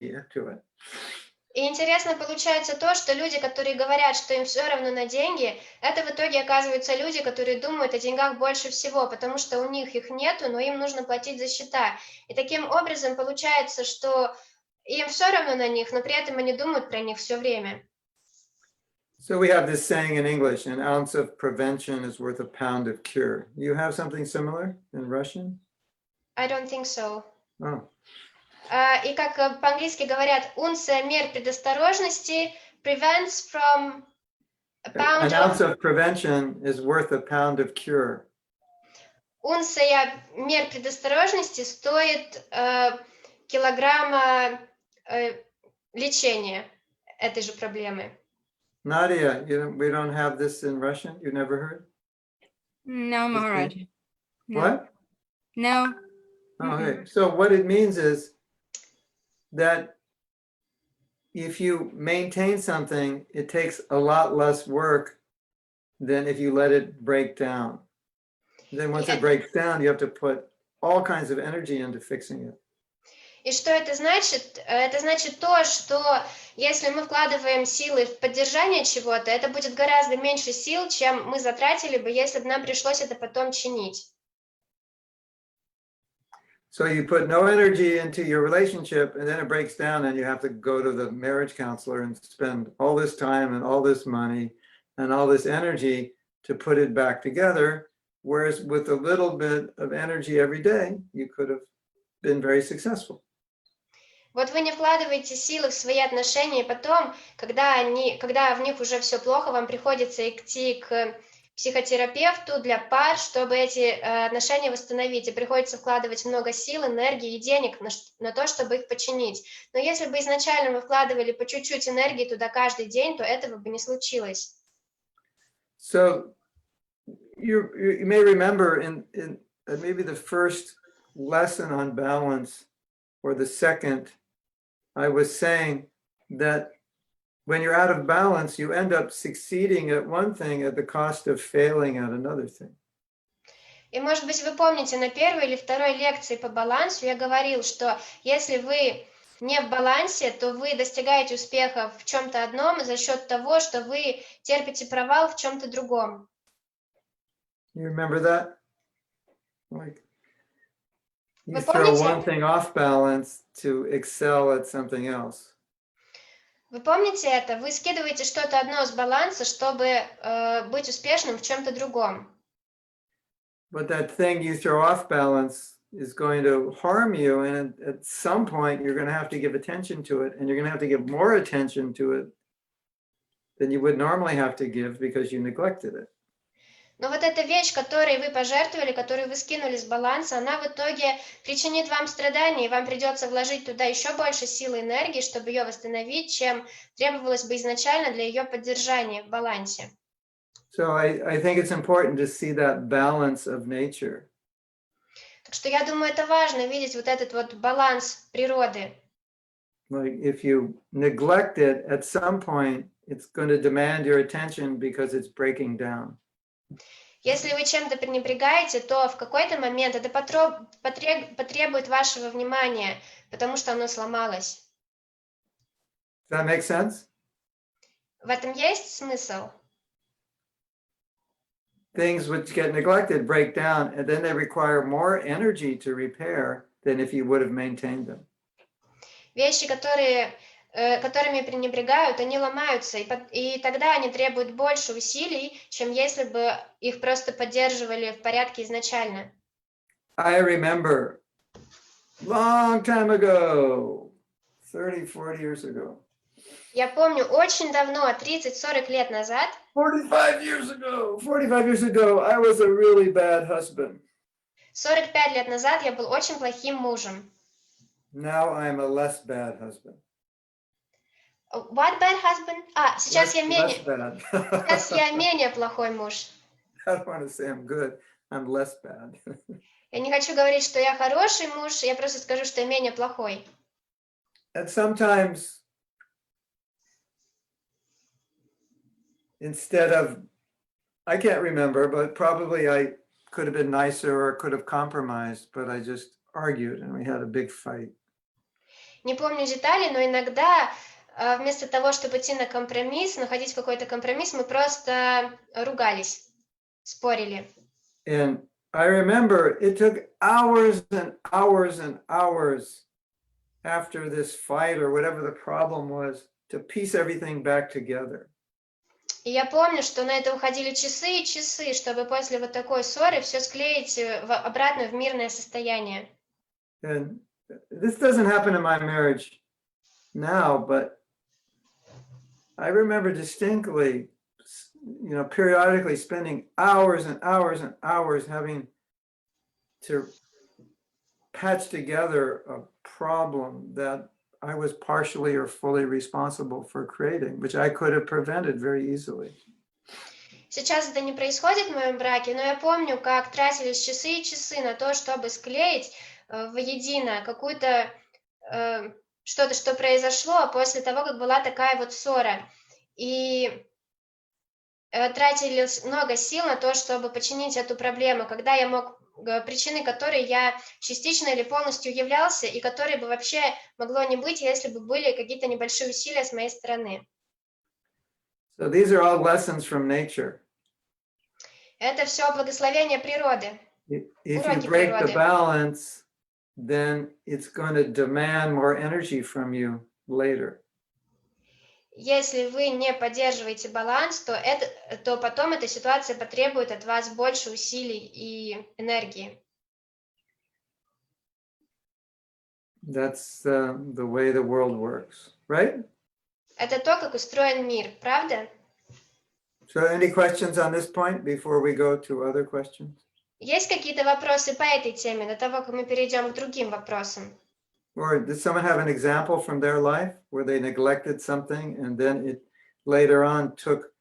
to it. И интересно получается то, что люди, которые говорят, что им все равно на деньги, это в итоге оказываются люди, которые думают о деньгах больше всего, потому что у них их нету, но им нужно платить за счета. И таким образом получается, что им все равно на них, но при этом они думают про них все время. So we have this saying in English, an ounce of prevention is worth a pound of cure. You have something similar in Russian? I don't think so. Oh. И как по-английски говорят, унция мер предосторожности prevents from a pound An ounce of prevention is worth a pound of cure. Унция мер предосторожности стоит килограмма лечения этой же проблемы. Nadia, we don't have this in Russian? You never heard? No, Maharaj. No. What? No. Okay, so what it means is that if you maintain something, it takes a lot less work than if you let it break down. Then once it breaks down, you have to put all kinds of energy into fixing it. И что это значит? Это значит то, что если мы вкладываем силы в поддержание чего-то, это будет гораздо меньше сил, чем мы затратили бы, если бы нам пришлось это потом чинить. So you put no energy into your relationship and then it breaks down and you have to go to the marriage counselor and spend all this time and all this money and all this energy to put it back together. Whereas with a little bit of energy every day, you could have been very successful. Вот вы не вкладываете силы в свои отношения, и потом, когда в них уже все плохо, вам приходится идти к психотерапевту для пар, чтобы эти отношения восстановить, и приходится вкладывать много сил, энергии и денег на то, чтобы их починить. Но если бы изначально вы вкладывали по чуть-чуть энергии туда каждый день, то этого бы не случилось. So you may remember in maybe the first lesson on balance or the second, I was saying that when you're out of balance, you end up succeeding at one thing at the cost of failing at another thing. И, может быть, вы помните, на первой или второй лекции по балансу я говорил, что если вы не в балансе, то вы достигаете успеха в чем-то одном за счет того, что вы терпите провал в чем-то другом. You remember that? Like you Вы throw помните? one thing off balance to excel at something else. Вы помните это? Вы скидываете что-то одно с баланса, чтобы быть успешным в чем-то другом. But that thing you throw off balance is going to harm you, and at some point you're going to have to give attention to it, and you're going to have to give more attention to it than you would normally have to give because you neglected it. Но вот эта вещь, которой вы пожертвовали, которую вы скинули с баланса, она в итоге причинит вам страдания, и вам придется вложить туда еще больше силы и энергии, чтобы ее восстановить, чем требовалось бы изначально для ее поддержания в балансе. So I think it's important to see that balance of nature. Так что я думаю, это важно видеть вот этот вот баланс природы. Like if you neglect it, at some point it's going to demand your attention because it's breaking down. Если вы чем-то пренебрегаете, то в какой-то момент это потребует вашего внимания, потому что оно сломалось. Does that make sense? В этом есть смысл? Things which get neglected break down, and then they require more energy to repair than if you would have maintained them. Вещи, которыми пренебрегают, они ломаются, и тогда они требуют больше усилий, чем если бы их просто поддерживали в порядке изначально. I remember long time ago, 30-40 years ago. Я помню очень давно, 30-40 лет назад, 45 years ago, I was a really bad husband. 45 лет назад я был очень плохим мужем. Now I'm a less bad husband. What bad husband? Сейчас я bad. менее плохой муж. I don't want to say I'm good. I'm less bad. Я не хочу говорить, что я хороший муж, я просто скажу, что я менее плохой. And sometimes, instead of, I can't remember, but probably I could have been nicer or could have compromised, but I just argued and we had a big fight. Не помню деталей, но иногда вместо того, чтобы идти на компромисс, находить какой-то компромисс, мы просто ругались, спорили. And I remember it took hours and hours and hours after this fight or whatever the problem was to piece everything back together. И я помню, что на это уходили часы и часы, чтобы после вот такой ссоры все склеить обратно в мирное состояние. And this doesn't happen in my marriage now, but I remember distinctly, periodically spending hours and hours and hours having to patch together a problem that I was partially or fully responsible for creating, which I could have prevented very easily. Сейчас это не происходит в моем браке, но я помню, как тратились часы и часы на то, чтобы склеить воедино какую-то что-то, что произошло после того, как была такая вот ссора. И тратили много сил на то, чтобы починить эту проблему, когда я мог, причиной которой я частично или полностью являлся, и которой бы вообще могло не быть, если бы были какие-то небольшие усилия с моей стороны. So these are all lessons from nature. Это все благословение природы. If you Уроки break the природы. balance, then it's going to demand more energy from you later. Если вы не поддерживаете баланс, то потом эта ситуация потребует от вас больше усилий и энергии. That's the way the world works, right? Это то, как устроен мир, правда? So any questions on this point before we go to other questions? Есть какие-то вопросы по этой теме до того, как мы перейдем к другим вопросам? Or did someone have an example from their life where they neglected something and then it later on took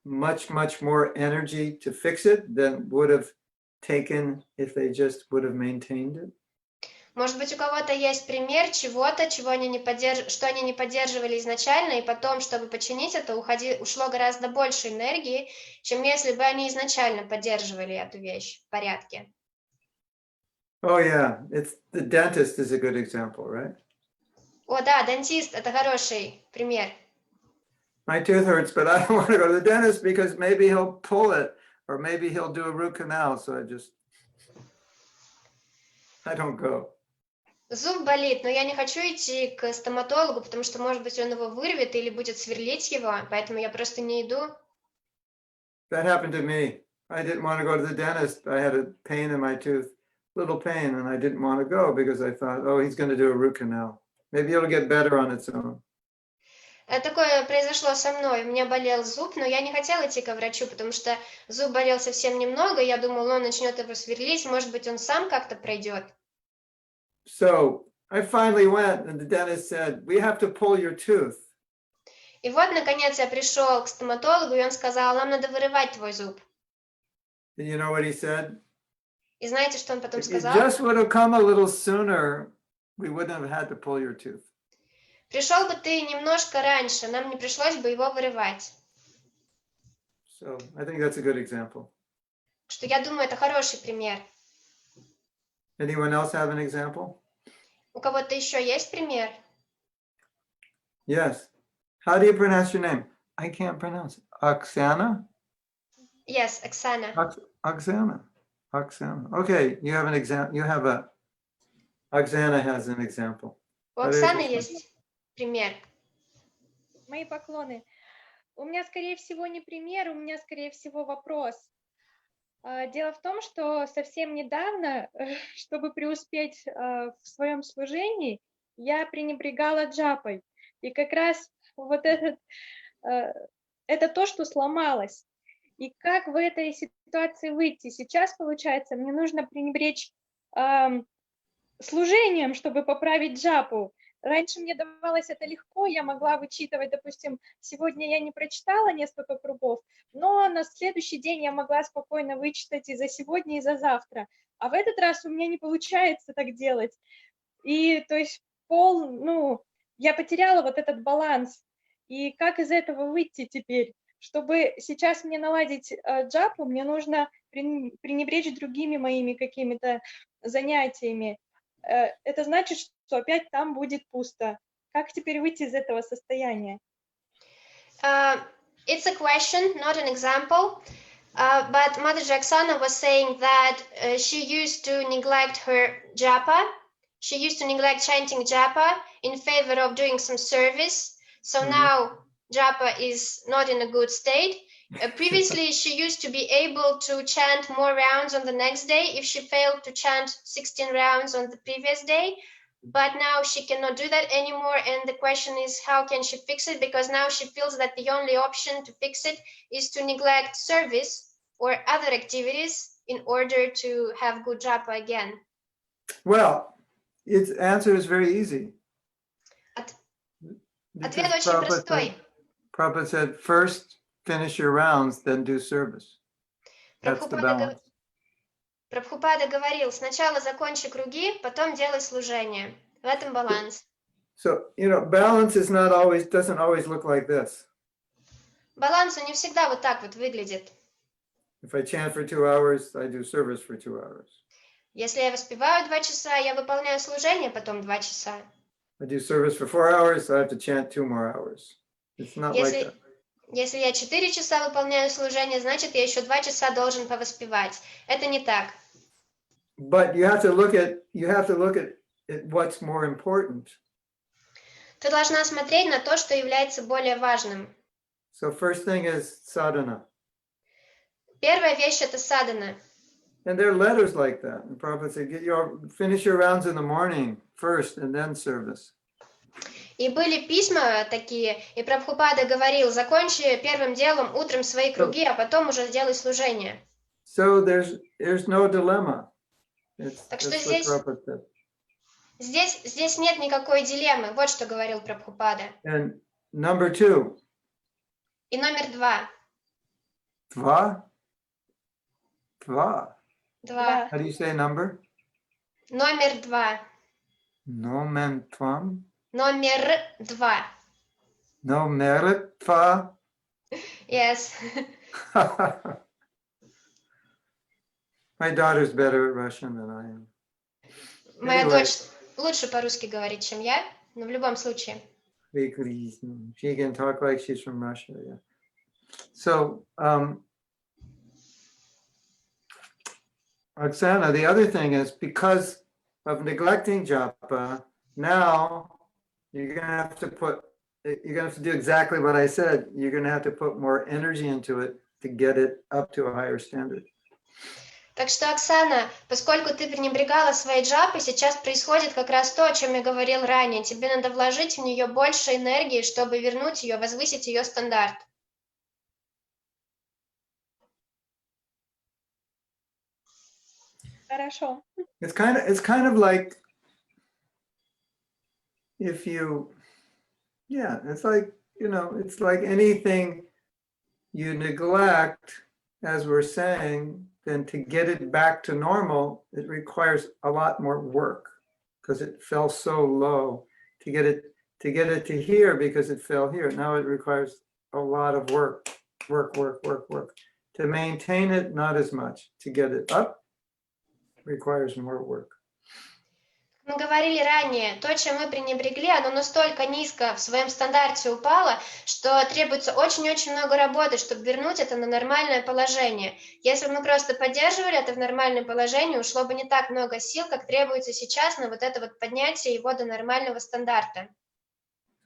much, much more energy to fix it than would have taken if they just would have maintained it? Может быть, у кого-то есть пример чего-то, что они не поддерживали изначально, и потом, чтобы починить это, ушло гораздо больше энергии, чем если бы они изначально поддерживали эту вещь в порядке. Oh yeah, the dentist is a good example, right? О, да, дантист – это хороший пример. My tooth hurts, but I don't want to go to the dentist because maybe he'll pull it or maybe he'll do a root canal, so I don't go. Зуб болит, но я не хочу идти к стоматологу, потому что, может быть, он его вырвет или будет сверлить его, поэтому я просто не иду. That happened to me. I didn't want to go to the dentist. I had a pain in my tooth, little pain, and I didn't want to go because I thought, oh, he's going to do a root canal. Maybe it'll get better on its own. Такое произошло со мной. У меня болел зуб, но я не хотела идти к врачу, потому что зуб болел совсем немного. Я думала, он начнет его сверлить, может быть, он сам как-то пройдет. So I finally went, and the dentist said, we have to pull your tooth. И вот, наконец, я пришел к стоматологу, и он сказал, нам надо вырывать твой зуб. And you know what he said? И знаете, что он потом If you сказал? just would have come a little sooner, we wouldn't have had to pull your tooth. Пришел бы ты немножко раньше, нам не пришлось бы его вырывать. So I think that's a good example. Что я думаю, это хороший пример. Anyone else have an example? У кого-то еще есть пример? Yes. How do you pronounce your name? I can't pronounce it. Oksana? Yes, Оксана. Oksana. Oksana. Okay, you have an example. Oksana has an example. У Оксаны есть пример. Мои поклоны. У меня, скорее всего, не пример, у меня, скорее всего, вопрос. Дело в том, что совсем недавно, чтобы преуспеть в своем служении, я пренебрегала джапой. И как раз вот это то, что сломалось. И как в этой ситуации выйти? Сейчас, получается, мне нужно пренебречь служением, чтобы поправить джапу. Раньше мне давалось это легко, я могла вычитывать, допустим, сегодня я не прочитала несколько кругов, но на следующий день я могла спокойно вычитать и за сегодня, и за завтра. А в этот раз у меня не получается так делать. И то есть я потеряла вот этот баланс. И как из этого выйти теперь? Чтобы сейчас мне наладить джапу, мне нужно пренебречь другими моими какими-то занятиями. Это значит, то опять там будет пусто. Как теперь выйти из этого состояния? It's a question, not an example. But Mataji Oksana was saying that she used to neglect her japa. She used to neglect chanting japa in favor of doing some service. So Mhm. now japa is not in a good state. Previously, she used to be able to chant more rounds on the next day if she failed to chant 16 rounds on the previous day. But now she cannot do that anymore. And the question is, how can she fix it? Because now she feels that the only option to fix it is to neglect service or other activities in order to have good japa again. Well, its answer is very easy. От- Because Ответ очень простой. Prabhupada said, first finish your rounds, then do service. That's the balance. Прабхупада говорил, сначала закончи круги, потом делай служение. В этом баланс. So, balance is not always, doesn't always look like this. Баланс он не всегда вот так вот выглядит. If I chant for 2 hours, I do service for 2 hours. Если я воспеваю 2 часа, я выполняю служение потом 2 часа. I do service for 4 hours, I have to chant 2 more hours. It's not like that. Если я 4 часа выполняю служение, значит, я еще 2 часа должен повоспевать. Это не так. But you have to look at what's more important. Ты должна смотреть на то, что является более важным. So first thing is sadhana. Первая вещь — это садхана. And there are letters like that. And Prabhupada said, finish your rounds in the morning first and then service. И были письма такие, и Прабхупада говорил, закончи первым делом утром свои круги, а потом уже сделай служение. So there's no dilemma. Так что That's what Prabhupada said. здесь нет никакой дилеммы. Вот что говорил Прабхупада. And number 2. И номер 2. Dva. Два. How do you say number? Номер 2. Nomen tvam. Номер 2. No merit tva. Yes. My daughter's better at Russian than I am. Моя Anyway. дочь лучше по-русски говорит, чем я, но в любом случае. She can talk like she's from Russia. Yeah. So, Oksana, the other thing is because of neglecting japa, now you're gonna have to do exactly what I said. You're gonna have to put more energy into it to get it up to a higher standard. Так что, Оксана, поскольку ты пренебрегала своей джапой, сейчас происходит как раз то, о чем я говорил ранее. Тебе надо вложить в нее больше энергии, чтобы вернуть ее, возвысить ее стандарт. Хорошо. It's kind of like if you, yeah, it's like anything you neglect, as we're saying, then to get it back to normal, it requires a lot more work because it fell so low. To get it to here because it fell here. Now it requires a lot of work. To maintain it, not as much. To get it up requires more work. Мы говорили ранее, то, чем мы пренебрегли, оно настолько низко в своем стандарте упало, что требуется очень-очень много работы, чтобы вернуть это на нормальное положение. Если бы мы просто поддерживали это в нормальном положении, ушло бы не так много сил, как требуется сейчас на вот это вот поднятие его до нормального стандарта.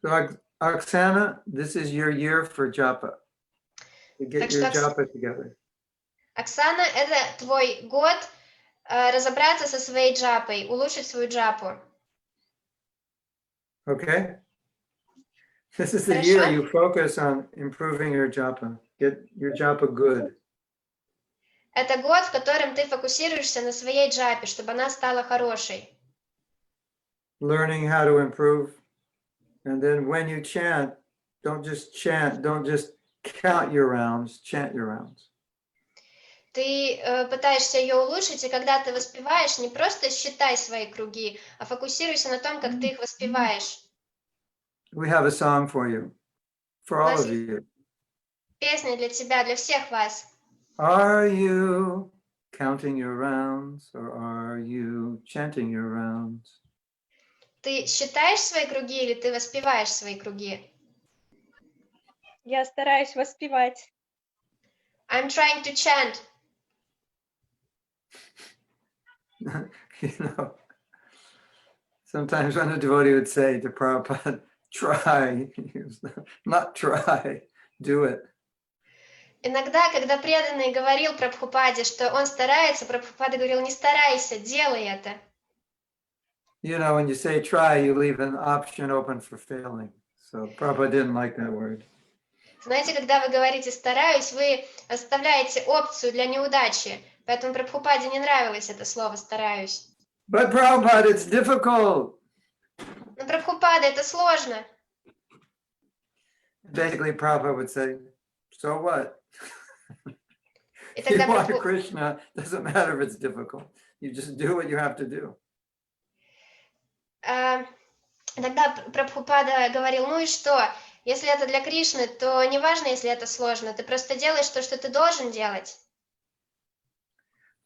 So, Oksana, this is your year for japa. To get your japa together. Оксана, это твой год разобраться со своей джапой, улучшить свою джапу. Okay? This is the year you focus on improving your japa. Get your japa good. Это год, в котором ты фокусируешься на своей джапе, чтобы она стала хорошей. Learning how to improve. And then when you chant, don't just count your rounds, chant your rounds. Ты пытаешься ее улучшить, и когда ты воспеваешь, не просто считай свои круги, а фокусируйся на том, как ты их воспеваешь. We have a song for you, for all of you. Песня для тебя, для всех вас. Are you counting your rounds or are you chanting your rounds? Ты считаешь свои круги или ты воспеваешь свои круги? Я стараюсь воспевать. I'm trying to chant. You know, sometimes when a devotee would say to Prabhupada, try, not try, do it. Иногда, когда преданный говорил Прабхупаде, что он старается, Прабхупада говорил, не старайся, делай это. You know, when you say try, you leave an option open for failing. So Prabhupada didn't like that word. Знаете, когда вы говорите «стараюсь», вы оставляете опцию для неудачи. Поэтому Прабхупаде не нравилось это слово «стараюсь». But Prabhupada, it's difficult. Но Прабхупада, это сложно. Basically, Prabhupada would say, so what? И If you тогда want Krishna, doesn't matter if it's difficult. You just do what you have to do. Тогда Прабхупада говорил, ну и что? Если это для Кришны, то не важно, если это сложно. Ты просто делаешь то, что ты должен делать.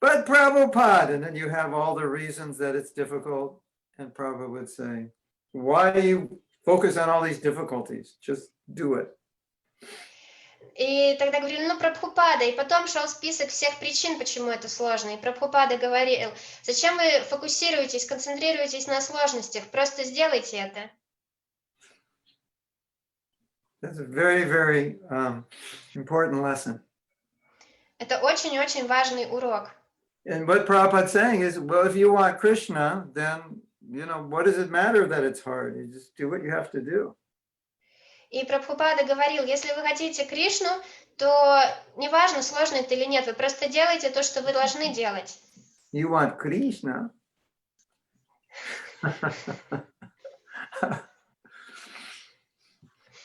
But Prabhupada, and then you have all the reasons that it's difficult. And Prabhupada would say, why do you focus on all these difficulties? Just do it. И тогда говорили, ну, Прабхупада. И потом шел список всех причин, почему это сложно. И Прабхупада говорил, зачем вы фокусируетесь, концентрируетесь на сложностях? Просто сделайте это. That's a very, very important lesson. Это очень-очень важный урок. And what Prabhupada's saying is, well, if you want Krishna, then, you know, what does it matter that it's hard? You just do what you have to do. И Прабхупада говорил, если вы хотите Кришну, то неважно, сложно это или нет, вы просто делаете то, что вы должны делать. You want Krishna?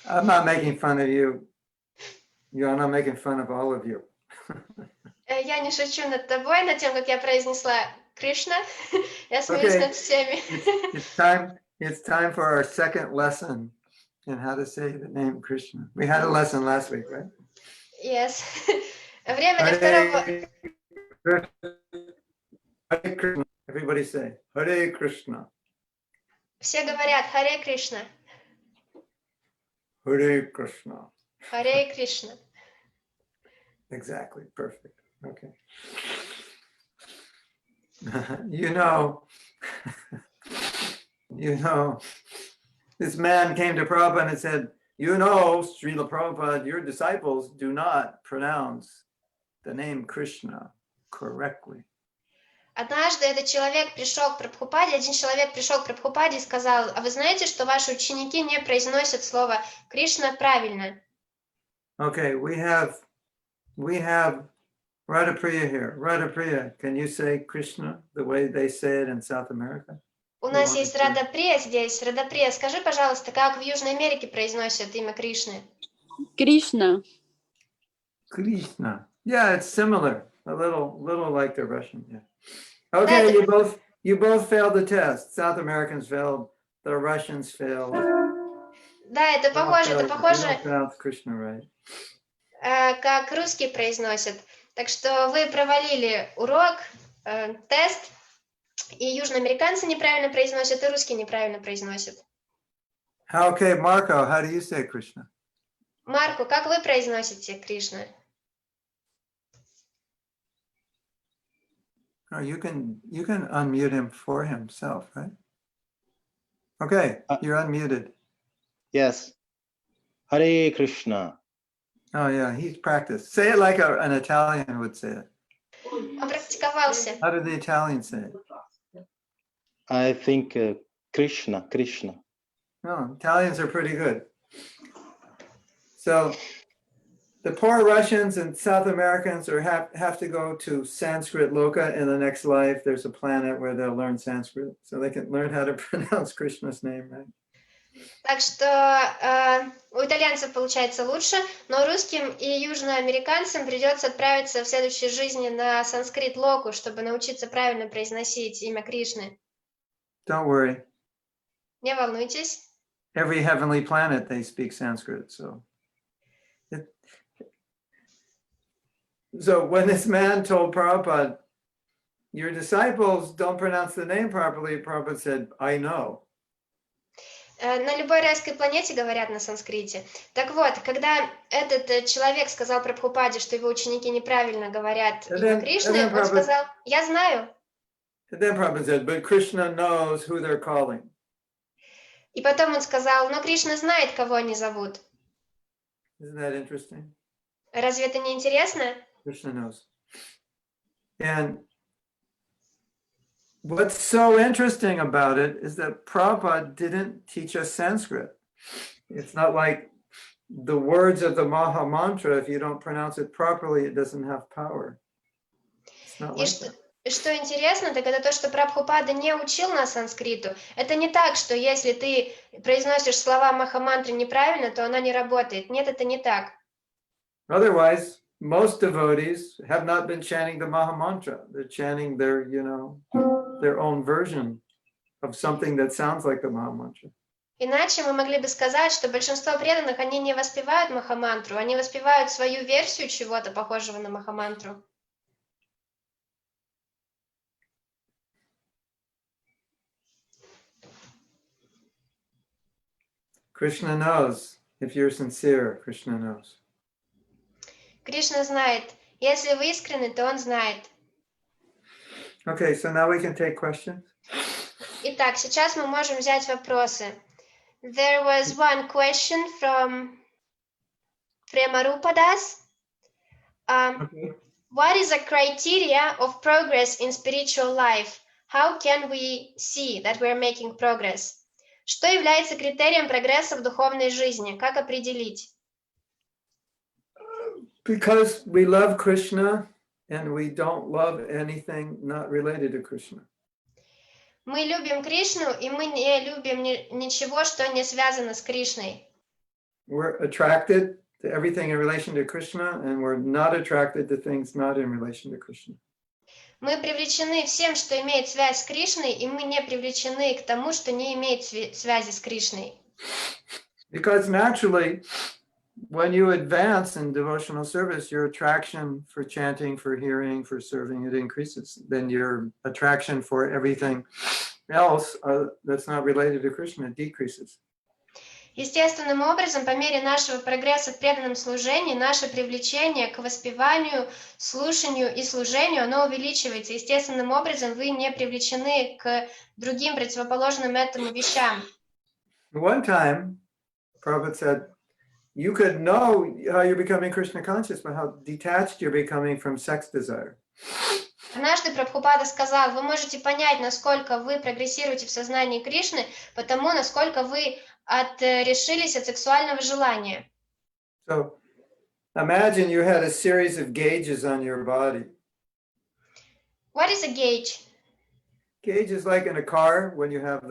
I'm not making fun of you. I'm not making fun of all of you. Я не шучу над тобой, над тем, как я произнесла Кришна. Я смеюсь Okay. над всеми. It's time for our second lesson in how to say the name Krishna. We had a lesson last week, right? Yes. Время для второго... Hare Krishna. Everybody say, Hare Krishna. Все говорят Харе Кришна. Hare Krishna. Харе Кришна. Exactly, perfect. Okay. You know, this man came to Prabhupada and said, you know, Srila Prabhupada, your disciples do not pronounce the name Krishna correctly. Однажды этот человек пришел к Прабхупаде, один человек пришел к Прабхупаде и сказал, а вы знаете, что ваши ученики не произносят слово Кришна правильно? Okay, we have Radhapriya here. Radhapriya, can you say Krishna the way they say it in South America? У нас есть Радаприя здесь. Радаприя, скажи, пожалуйста, как в Южной Америке произносят имя Кришны? Krishna. Krishna. Yeah, it's similar. A little like the Russian. Yeah. Okay, you both failed the test. South Americans failed. The Russians failed. Да, это похоже, They don't pronounce Krishna right. как русские произносят. Так что вы провалили урок, тест, и южноамериканцы неправильно произносят, и русские неправильно произносят. Okay, Marco, how do you say Krishna? Марко, как вы произносите Кришна? Oh, you can unmute him for himself, right? Okay, you're unmuted. Yes. Hare Krishna. Oh yeah, he's practiced. Say it like an Italian would say it. Он практиковался. How do the Italians say it? I think Krishna. No, Italians are pretty good. So the poor Russians and South Americans have to go to Sanskrit Loka in the next life. There's a planet where they'll learn Sanskrit, so they can learn how to pronounce Krishna's name, right? Так что у итальянцев получается лучше, но русским и южноамериканцам придется отправиться в следующей жизни на санскрит-локу, чтобы научиться правильно произносить имя Кришны. Don't worry. Не волнуйтесь. Every heavenly planet, they speak Sanskrit. So when this man told Prabhupada, your disciples don't pronounce the name properly, Prabhupada said, I know. На любой райской планете говорят на санскрите. Так вот, когда этот человек сказал Прабхупаде, что его ученики неправильно говорят имя Кришны, он сказал: «Я знаю». And then Prabhupada said, but Krishna knows who they're calling. И потом он сказал: «Но Кришна знает, кого они зовут». Isn't that interesting? Разве это не интересно? Krishna knows. And what's so interesting about it is that Prabhupada didn't teach us Sanskrit. It's not like the words of the Maha Mantra, if you don't pronounce it properly, it doesn't have power. It's not like that. И что интересно, так это то, что Прабхупада не учил нас санскриту. Это не так, что если ты произносишь слова Махамантры неправильно, то она не работает. Нет, это не так. Otherwise, most devotees have not been chanting the Maha Mantra. They're chanting their, their own version of something that sounds like the Maha Mantra. Иначе мы могли бы сказать, что большинство преданных, они не воспевают Махамантру, они воспевают свою версию чего-то похожего на Махамантру. Krishna knows. If you're sincere, Krishna knows. Кришна знает. Если вы искренны, то он знает. Okay, so now we can take questions. Итак, сейчас мы можем взять вопросы. There was one question from Premarupadas. Okay. What is a criteria of progress in spiritual life? How can we see that we are making progress? Что является критерием прогресса в духовной жизни? Как определить? Because we love Krishna and we don't love anything not related to Krishna. Мы любим Кришну, и мы не любим ничего, что не связано с Кришной. We're attracted to everything in relation to Krishna, and we're not attracted to things not in relation to Krishna. Мы привлечены всем, что имеет связь с Кришной, и мы не привлечены к тому, что не имеет связи с Кришной. Because naturally, when you advance in devotional service, your attraction for chanting, for hearing, for serving, it increases. Then your attraction for everything else that's not related to Krishna decreases. Естественным образом, по мере нашего прогресса в преданном служении, наше привлечение к воспеванию, слушанию и служению, оно увеличивается. Естественным образом вы не привлечены к другим противоположным этому вещам. One time, Prabhupada said, you could know how you're becoming Krishna conscious by how detached you're becoming from sex desire. Однажды Прабхупада сказал: вы можете понять, насколько вы прогрессируете в сознании Кришны, потому насколько вы отрешились от сексуального желания. So imagine you had a series of gauges on your body. What is a gauge? Gauge is like in a car when you have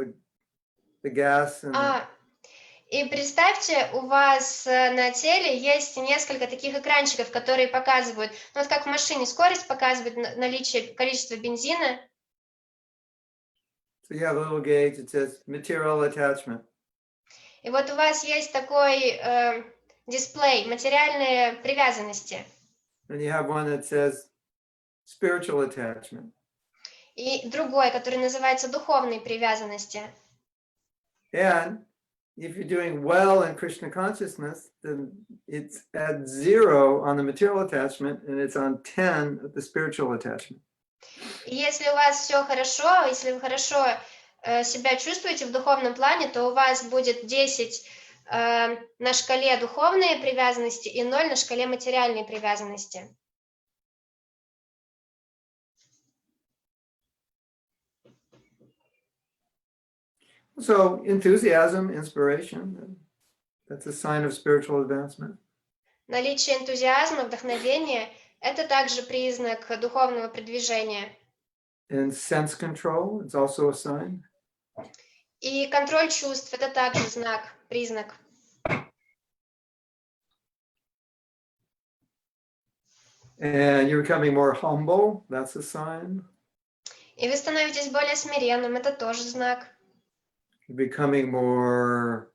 the gas and И представьте, у вас на теле есть несколько таких экранчиков, которые показывают, ну вот как в машине, скорость показывает, наличие, количество бензина. so you have a little gauge that says material attachment. И вот у вас есть такой дисплей, материальные привязанности. And you have one that says spiritual attachment. И другой, который называется духовные привязанности. And if you're doing well in Krishna consciousness, then it's at 0 on the material attachment and it's on 10 at the spiritual attachment. И если у вас все хорошо, если вы хорошо себя чувствуете в духовном плане, то у вас будет 10 на шкале духовные привязанности и 0 на шкале материальной привязанности. So enthusiasm, inspiration, that's a sign of spiritual advancement. Наличие энтузиазма, вдохновения – это также признак духовного продвижения. And sense control is also a sign. И контроль чувств – это также знак, признак. And you're becoming more humble, that's a sign. И вы становитесь более смиренным – это тоже знак. You're becoming more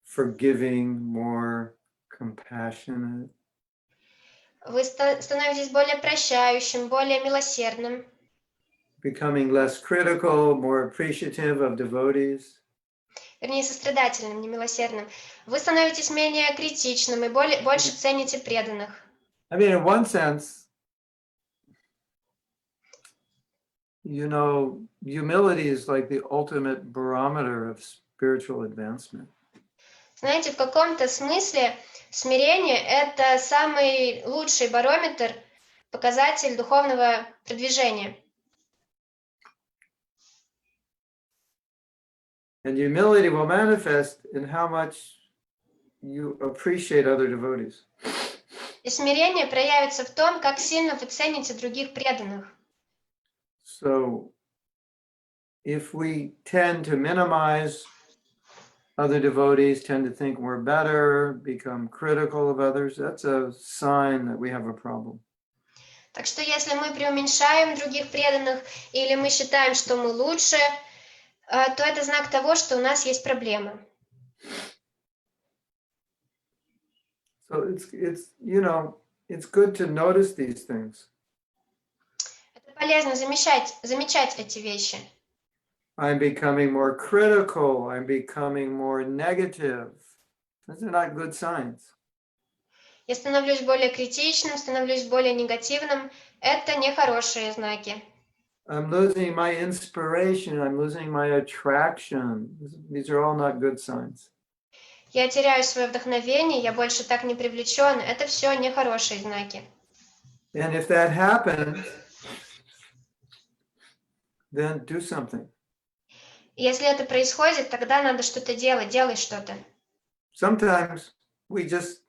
forgiving, more compassionate. Вы становитесь более прощающим, более милосердным. Becoming less critical, more appreciative of devotees. вернее, сострадательным, не милосердным. Вы становитесь менее критичным и больше цените преданных. I mean, in one sense, you know, humility is like the ultimate barometer of spiritual advancement. Знаете, в каком-то смысле смирение – это самый лучший барометр, показатель духовного продвижения. And humility will manifest in how much you appreciate other devotees. И смирение проявится в том, как сильно вы цените других преданных. So if we tend to minimize other devotees, tend to think we're better, become critical of others, that's a sign that we have a problem. Так что если мы преуменьшаем других преданных или мы считаем, что мы лучше, то это знак того, что у нас есть проблемы. So it's you know, it's good to notice these things. Это полезно замечать эти вещи. I'm becoming more critical, I'm becoming more negative. Those are not good signs. Я становлюсь более критичным, становлюсь более негативным. Это нехорошие знаки. I'm losing my inspiration, I'm losing my attraction. These are all not good signs. Я теряю свое вдохновение, я больше так не привлечен. Это все нехорошие знаки. And if that happens, then do something. И если это происходит, тогда надо что-то делать, делай что-то. Sometimes we just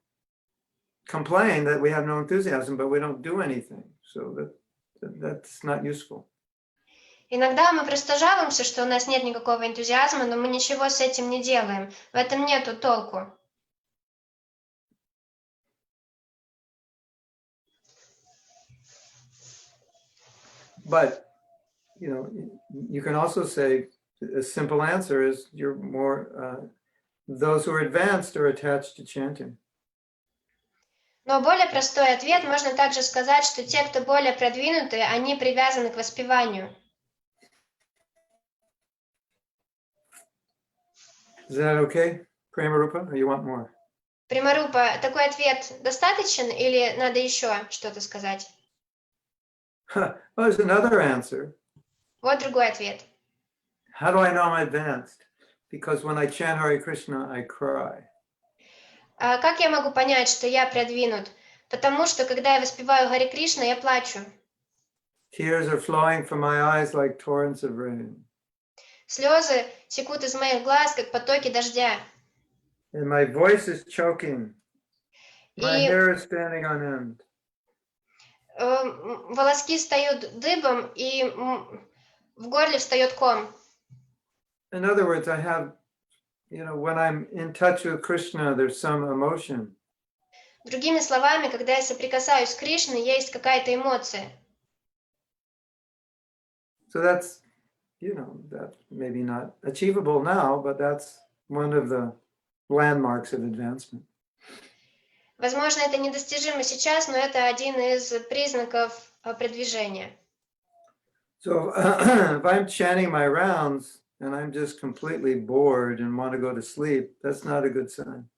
complain that we have no enthusiasm, but we don't do anything. So that's not useful. Иногда мы просто жалуемся, что у нас нет никакого энтузиазма, но мы ничего с этим не делаем. В этом нету толку. But, you know, you can also say a simple answer is you're more, those who are advanced are attached to chanting. Но более простой ответ можно также сказать, что те, кто более продвинуты, они привязаны к воспеванию. Is that okay, Premarupa, or you want more? Примарупа, такой ответ достаточен или надо еще что-то сказать? Well, there's another answer. Вот другой ответ. How do I know I'm advanced? Because when I chant Hare Krishna, I cry. А как я могу понять, что я продвинут? Потому что, когда я воспеваю Харе Кришна, я плачу. Tears are flowing from my eyes like torrents of rain. Слезы текут из моих глаз, как потоки дождя. And my voice is choking. My И hair is standing on end. волоски встают дыбом, и в горле встает ком. In other words, I have, you know, when I'm in touch with Krishna, there's some emotion. Другими словами, когда я соприкасаюсь с Кришной, есть какая-то эмоция. So that's, you know, that maybe not achievable now, but that's one of the landmarks of advancement. Возможно, это недостижимо сейчас, но это один из признаков продвижения. So if I'm chanting my rounds and I'm just completely bored and want to go to sleep, that's not a good sign.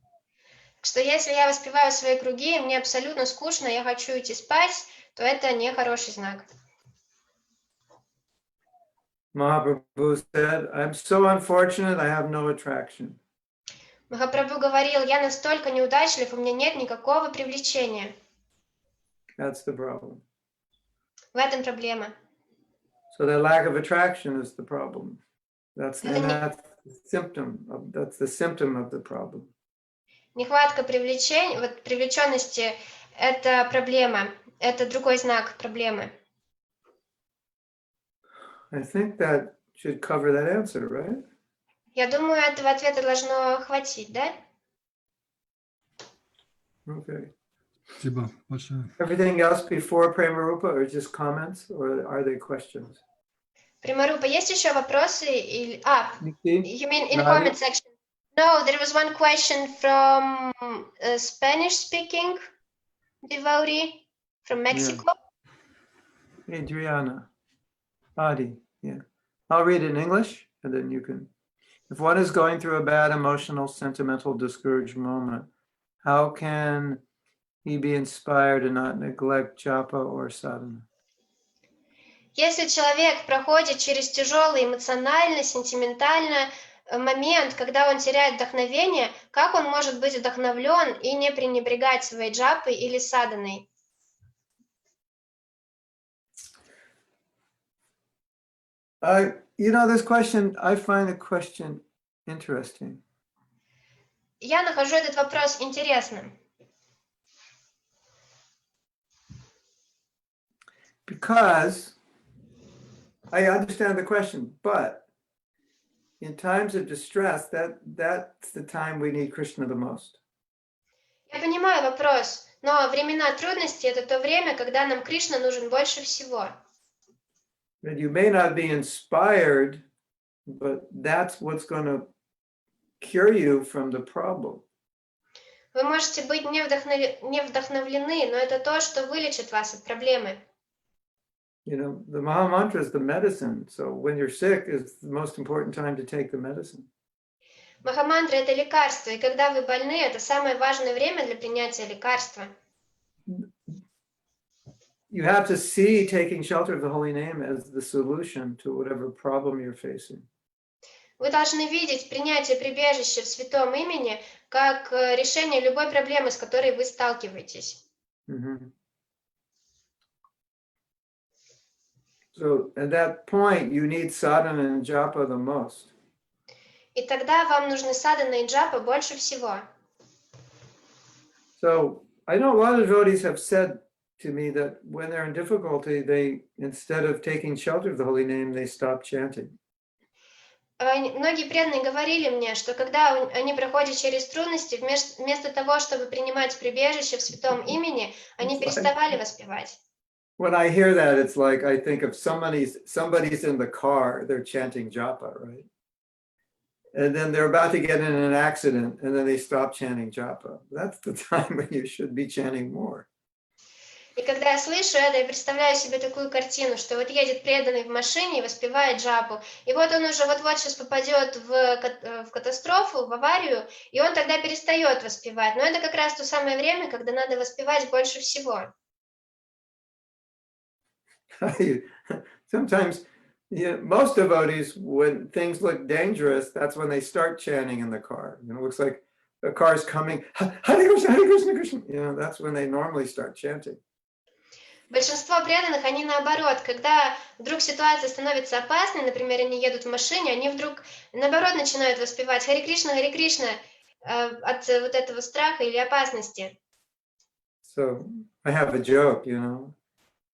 Что если я воспеваю свои круги, и мне абсолютно скучно, я хочу идти спать, то это не хороший знак. Mahaprabhu said, I'm so unfortunate, I have no attraction. Махапрабху говорил, я настолько неудачлив, у меня нет никакого привлечения. That's the problem. В этом проблема. So the lack of attraction is the problem. That's Это that's the symptom of the problem. Нехватка привлеченности – это проблема, это другой знак проблемы. I think that should cover that answer, right? Я думаю, этого ответа должно хватить, да? Okay. Спасибо большое. Everything else before Premarupa or just comments or are they questions? Примарупа, есть еще вопросы? Nikki? You mean in Nadia? comment section? No, there was one question from a Spanish-speaking devotee from Mexico. Adriana. Adi, yeah. I'll read it in English and then you can. If one is going through a bad emotional, sentimental, discouraged moment, how can he be inspired and not neglect japa or sadhana? Если человек проходит через тяжелый эмоционально, сентиментально момент, когда он теряет вдохновение, как он может быть вдохновлен и не пренебрегать своей джапой или саданой? This question, I find the question interesting. Я нахожу этот вопрос интересным. Because I understand the question, but in times of distress, that's the time we need Krishna the most. Я понимаю вопрос, но времена трудности – это то время, когда нам Кришна нужен больше всего. And you may not be inspired, but that's what's going to cure you from the problem. Вы можете быть не вдохновлены, но это то, что вылечит вас от проблемы. The Maha Mantra is the medicine. So when you're sick, it's the most important time to take the medicine. Махамантра – это лекарство, и когда вы больны, это самое важное время для принятия лекарства. You have to see taking shelter of the holy name as the solution to whatever problem you're facing. Вы должны видеть принятие прибежища в святом имени как решение любой проблемы, с которой вы сталкиваетесь. Mm-hmm. So at that point, you need sadhana and japa the most. И тогда вам нужны садхана и джапа больше всего. So I know a lot of devotees have said to me that when they're in difficulty, they, instead of taking shelter of the holy name, they stop chanting. Многие преданные говорили мне, что когда они проходят через трудности, вместо того, чтобы принимать прибежище в святом имени, они переставали воспевать. When I hear that, it's like I think of somebody's in the car, they're chanting japa, right? And then they're about to get in an accident, and then they stop chanting japa. That's the time when you should be chanting more. И когда я слышу это, я представляю себе такую картину, что вот едет преданный в машине и воспевает джапу, и вот он уже вот-вот сейчас попадет в катастрофу, в аварию, и он тогда перестает воспевать. Но это как раз то самое время, когда надо воспевать больше всего. Sometimes, most devotees, when things look dangerous, that's when they start chanting in the car. It looks like the car's coming, Hare Krishna, Hare Krishna, Krishna. That's when they normally start chanting. Большинство преданных, они наоборот, когда вдруг ситуация становится опасной, например, они едут в машине, они вдруг наоборот начинают воспевать Харе Кришна, от вот этого страха или опасности. So I have a joke,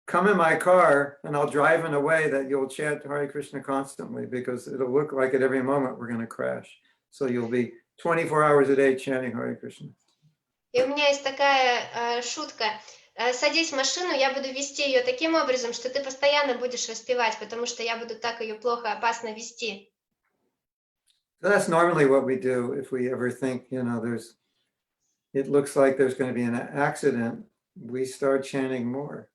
come in my car and I'll drive in a way that you'll chant Hare Krishna constantly because it'll look like at every moment we're going to crash. So you'll be 24 hours a day chanting Hare Krishna. И у меня есть такая шутка. Садись в машину, я буду вести ее таким образом, что ты постоянно будешь воспевать, потому что я буду так ее плохо, опасно вести. So that's normally what we do if we ever think, it looks like there's going to be an accident, we start chanting more.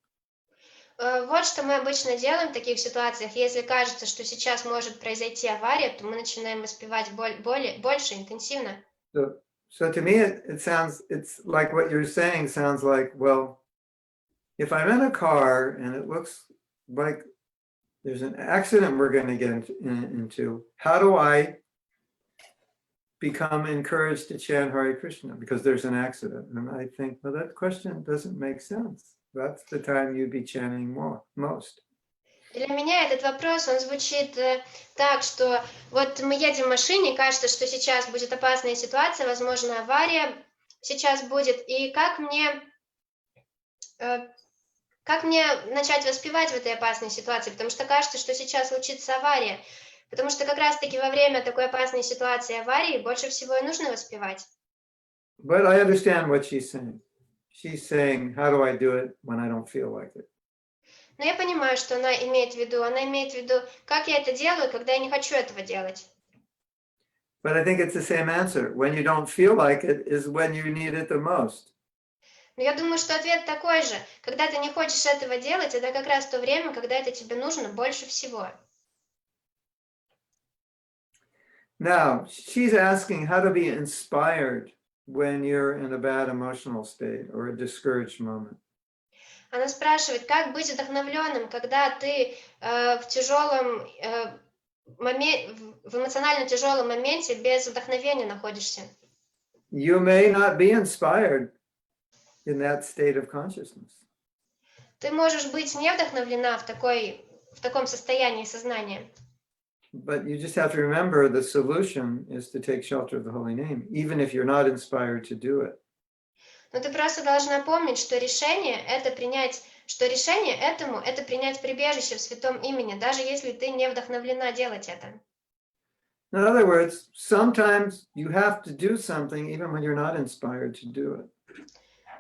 Вот что мы обычно делаем в таких ситуациях. Если кажется, что сейчас может произойти авария, то мы начинаем воспевать больше, интенсивно. So to me, it's like what you're saying sounds like, well, if I'm in a car and it looks like there's an accident we're going to get into, how do I become encouraged to chant Hare Krishna because there's an accident? And I think, well, that question doesn't make sense. That's the time you'd be chanting most. Для меня этот вопрос, он звучит так, что вот мы едем в машине, кажется, что сейчас будет опасная ситуация, возможно, авария сейчас будет, и как мне начать воспевать в этой опасной ситуации, потому что кажется, что сейчас случится авария, потому что как раз-таки во время такой опасной ситуации аварии больше всего и нужно воспевать. But I understand what she's saying. She's saying, how do I do it when I don't feel like it? Но я понимаю, что она имеет в виду. Она имеет в виду, как я это делаю, когда я не хочу этого делать. But I think it's the same answer. When you don't feel like it is when you need it the most. Но я думаю, что ответ такой же. Когда ты не хочешь этого делать, это как раз то время, когда это тебе нужно больше всего. Now, she's asking how to be inspired when you're in a bad emotional state or a discouraged moment. Она спрашивает, как быть вдохновленным, когда ты в тяжелом в эмоционально тяжелом моменте без вдохновения находишься. You may not be inspired in that state of consciousness. Ты можешь быть не вдохновлена в таком состоянии сознания. But you just have to remember the solution is to take shelter of the holy name, even if you're not inspired to do it. Но ты просто должна помнить, что решение этому – это принять прибежище в святом имени, даже если ты не вдохновлена делать это. In other words, sometimes you have to do something even when you're not inspired to do it.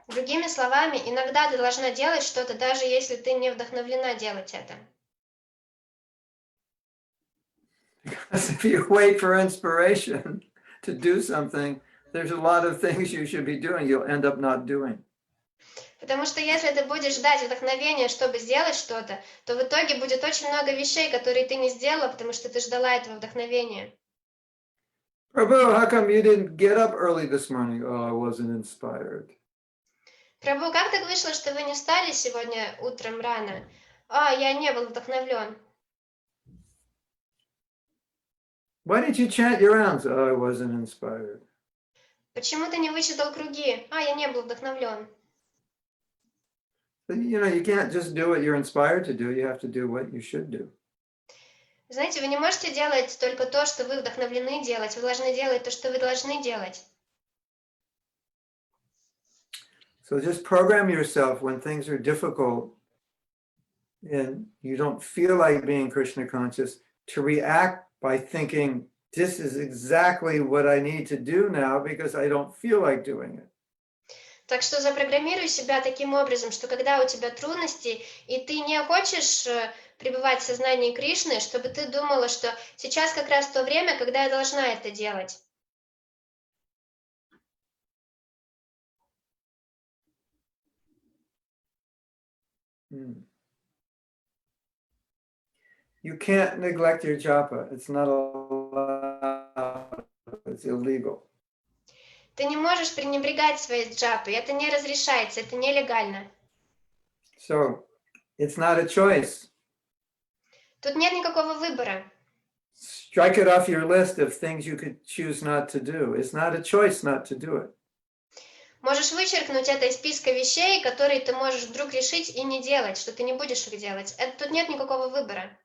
Другими словами, иногда ты должна делать что-то, даже если ты не вдохновлена делать это. Because if you wait for inspiration to do something, there's a lot of things you should be doing you'll end up not doing. Потому что если ты будешь ждать вдохновения, чтобы сделать что-то, то в итоге будет очень много вещей, которые ты не сделала, потому что ты ждала этого вдохновения. Prabhu, how come you didn't get up early this morning? Oh, I wasn't inspired. Прабху, как так вышло, что вы не встали сегодня утром рано? Я не был вдохновлен. Why didn't you chant your rounds? Oh, I wasn't inspired. Почему ты не вычитал круги? Я не был вдохновлен. You can't just do what you're inspired to do. You have to do what you should do. Знаете, вы не можете делать только то, что вы вдохновлены делать. Вы должны делать то, что вы должны делать. So just program yourself when things are difficult and you don't feel like being Krishna conscious to react by thinking, this is exactly what I need to do now because I don't feel like doing it. Так что запрограммируй себя таким образом, что когда у тебя трудности, и ты не хочешь пребывать в сознании Кришны, чтобы ты думала, что сейчас как раз то время, когда я должна это делать. You can't neglect your japa. It's not allowed. It's illegal. Ты не можешь пренебрегать своей джапой. Это не разрешается, это нелегально. So it's not a choice. Тут нет никакого выбора. Strike it off your list of things you could choose not to do. It's not a choice not to do it. Можешь вычеркнуть это из списка вещей, которые ты можешь вдруг решить и не делать, что ты не будешь их делать. Тут нет никакого выбора.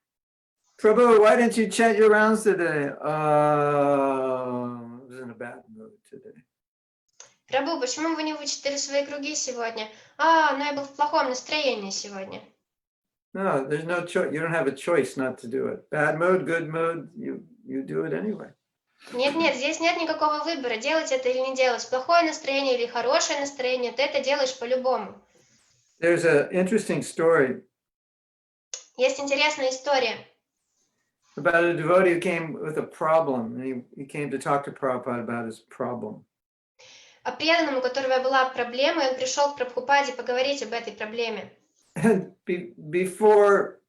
Prabhu, why didn't you chant your rounds today? I was in a bad mood today. Прабху, почему вы не вычитали свои круги сегодня? Я был в плохом настроении сегодня. No, there's no choice. You don't have a choice not to do it. Bad mood, good mood, you do it anyway. Нет, здесь нет никакого выбора, делать это или не делать. Плохое настроение или хорошее настроение, ты это делаешь по-любому. There's an interesting story Есть интересная история about a devotee who came with a problem. And he came to talk to Prabhupada about his problem. о преданном, у которого была проблема, и он пришел к Прабхупаде поговорить об этой проблеме. And before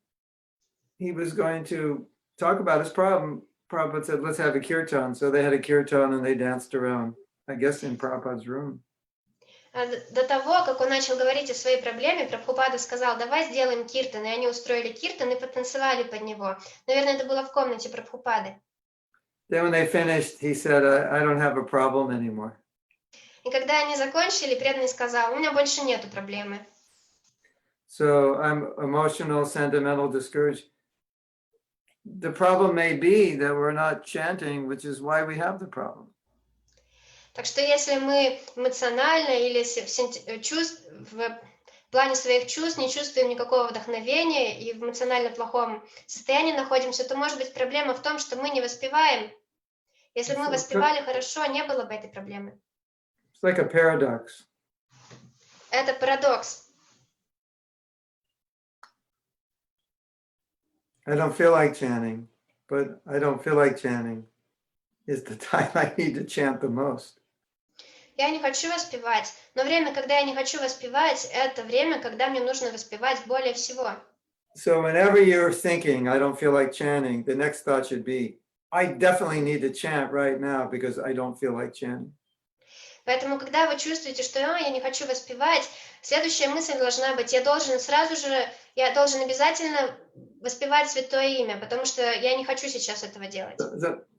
he was going to talk about his problem, Prabhupada said, let's have a kirtan. So they had a kirtan and they danced around, I guess, in Prabhupada's room. До того, как он начал говорить о своей проблеме, Прабхупада сказал, давай сделаем киртан. И они устроили киртан и потанцевали под него. Наверное, это было в комнате Прабхупады. Then when they finished, he said, I don't have a problem anymore. И когда они закончили, преданный сказал, у меня больше нету проблемы. So I'm emotional, sentimental, discouraged. The problem may be that we're not chanting, which is why we have the problem. Так что если мы эмоционально или в плане своих чувств не чувствуем никакого вдохновения и в эмоционально плохом состоянии находимся, то может быть проблема в том, что мы не воспеваем. Если бы мы воспевали хорошо, не было бы этой проблемы. It's like a paradox. Это парадокс. I don't feel like chanting, but I don't feel like chanting is the time I need to chant the most. Я не хочу воспевать, но время, когда я не хочу воспевать, это время, когда мне нужно воспевать более всего. So whenever you're thinking, I don't feel like chanting, the next thought should be, I definitely need to chant right now because I don't feel like chanting. Поэтому, когда вы чувствуете, что я не хочу воспевать, следующая мысль должна быть: я должен обязательно воспевать Святое Имя, потому что я не хочу сейчас этого делать.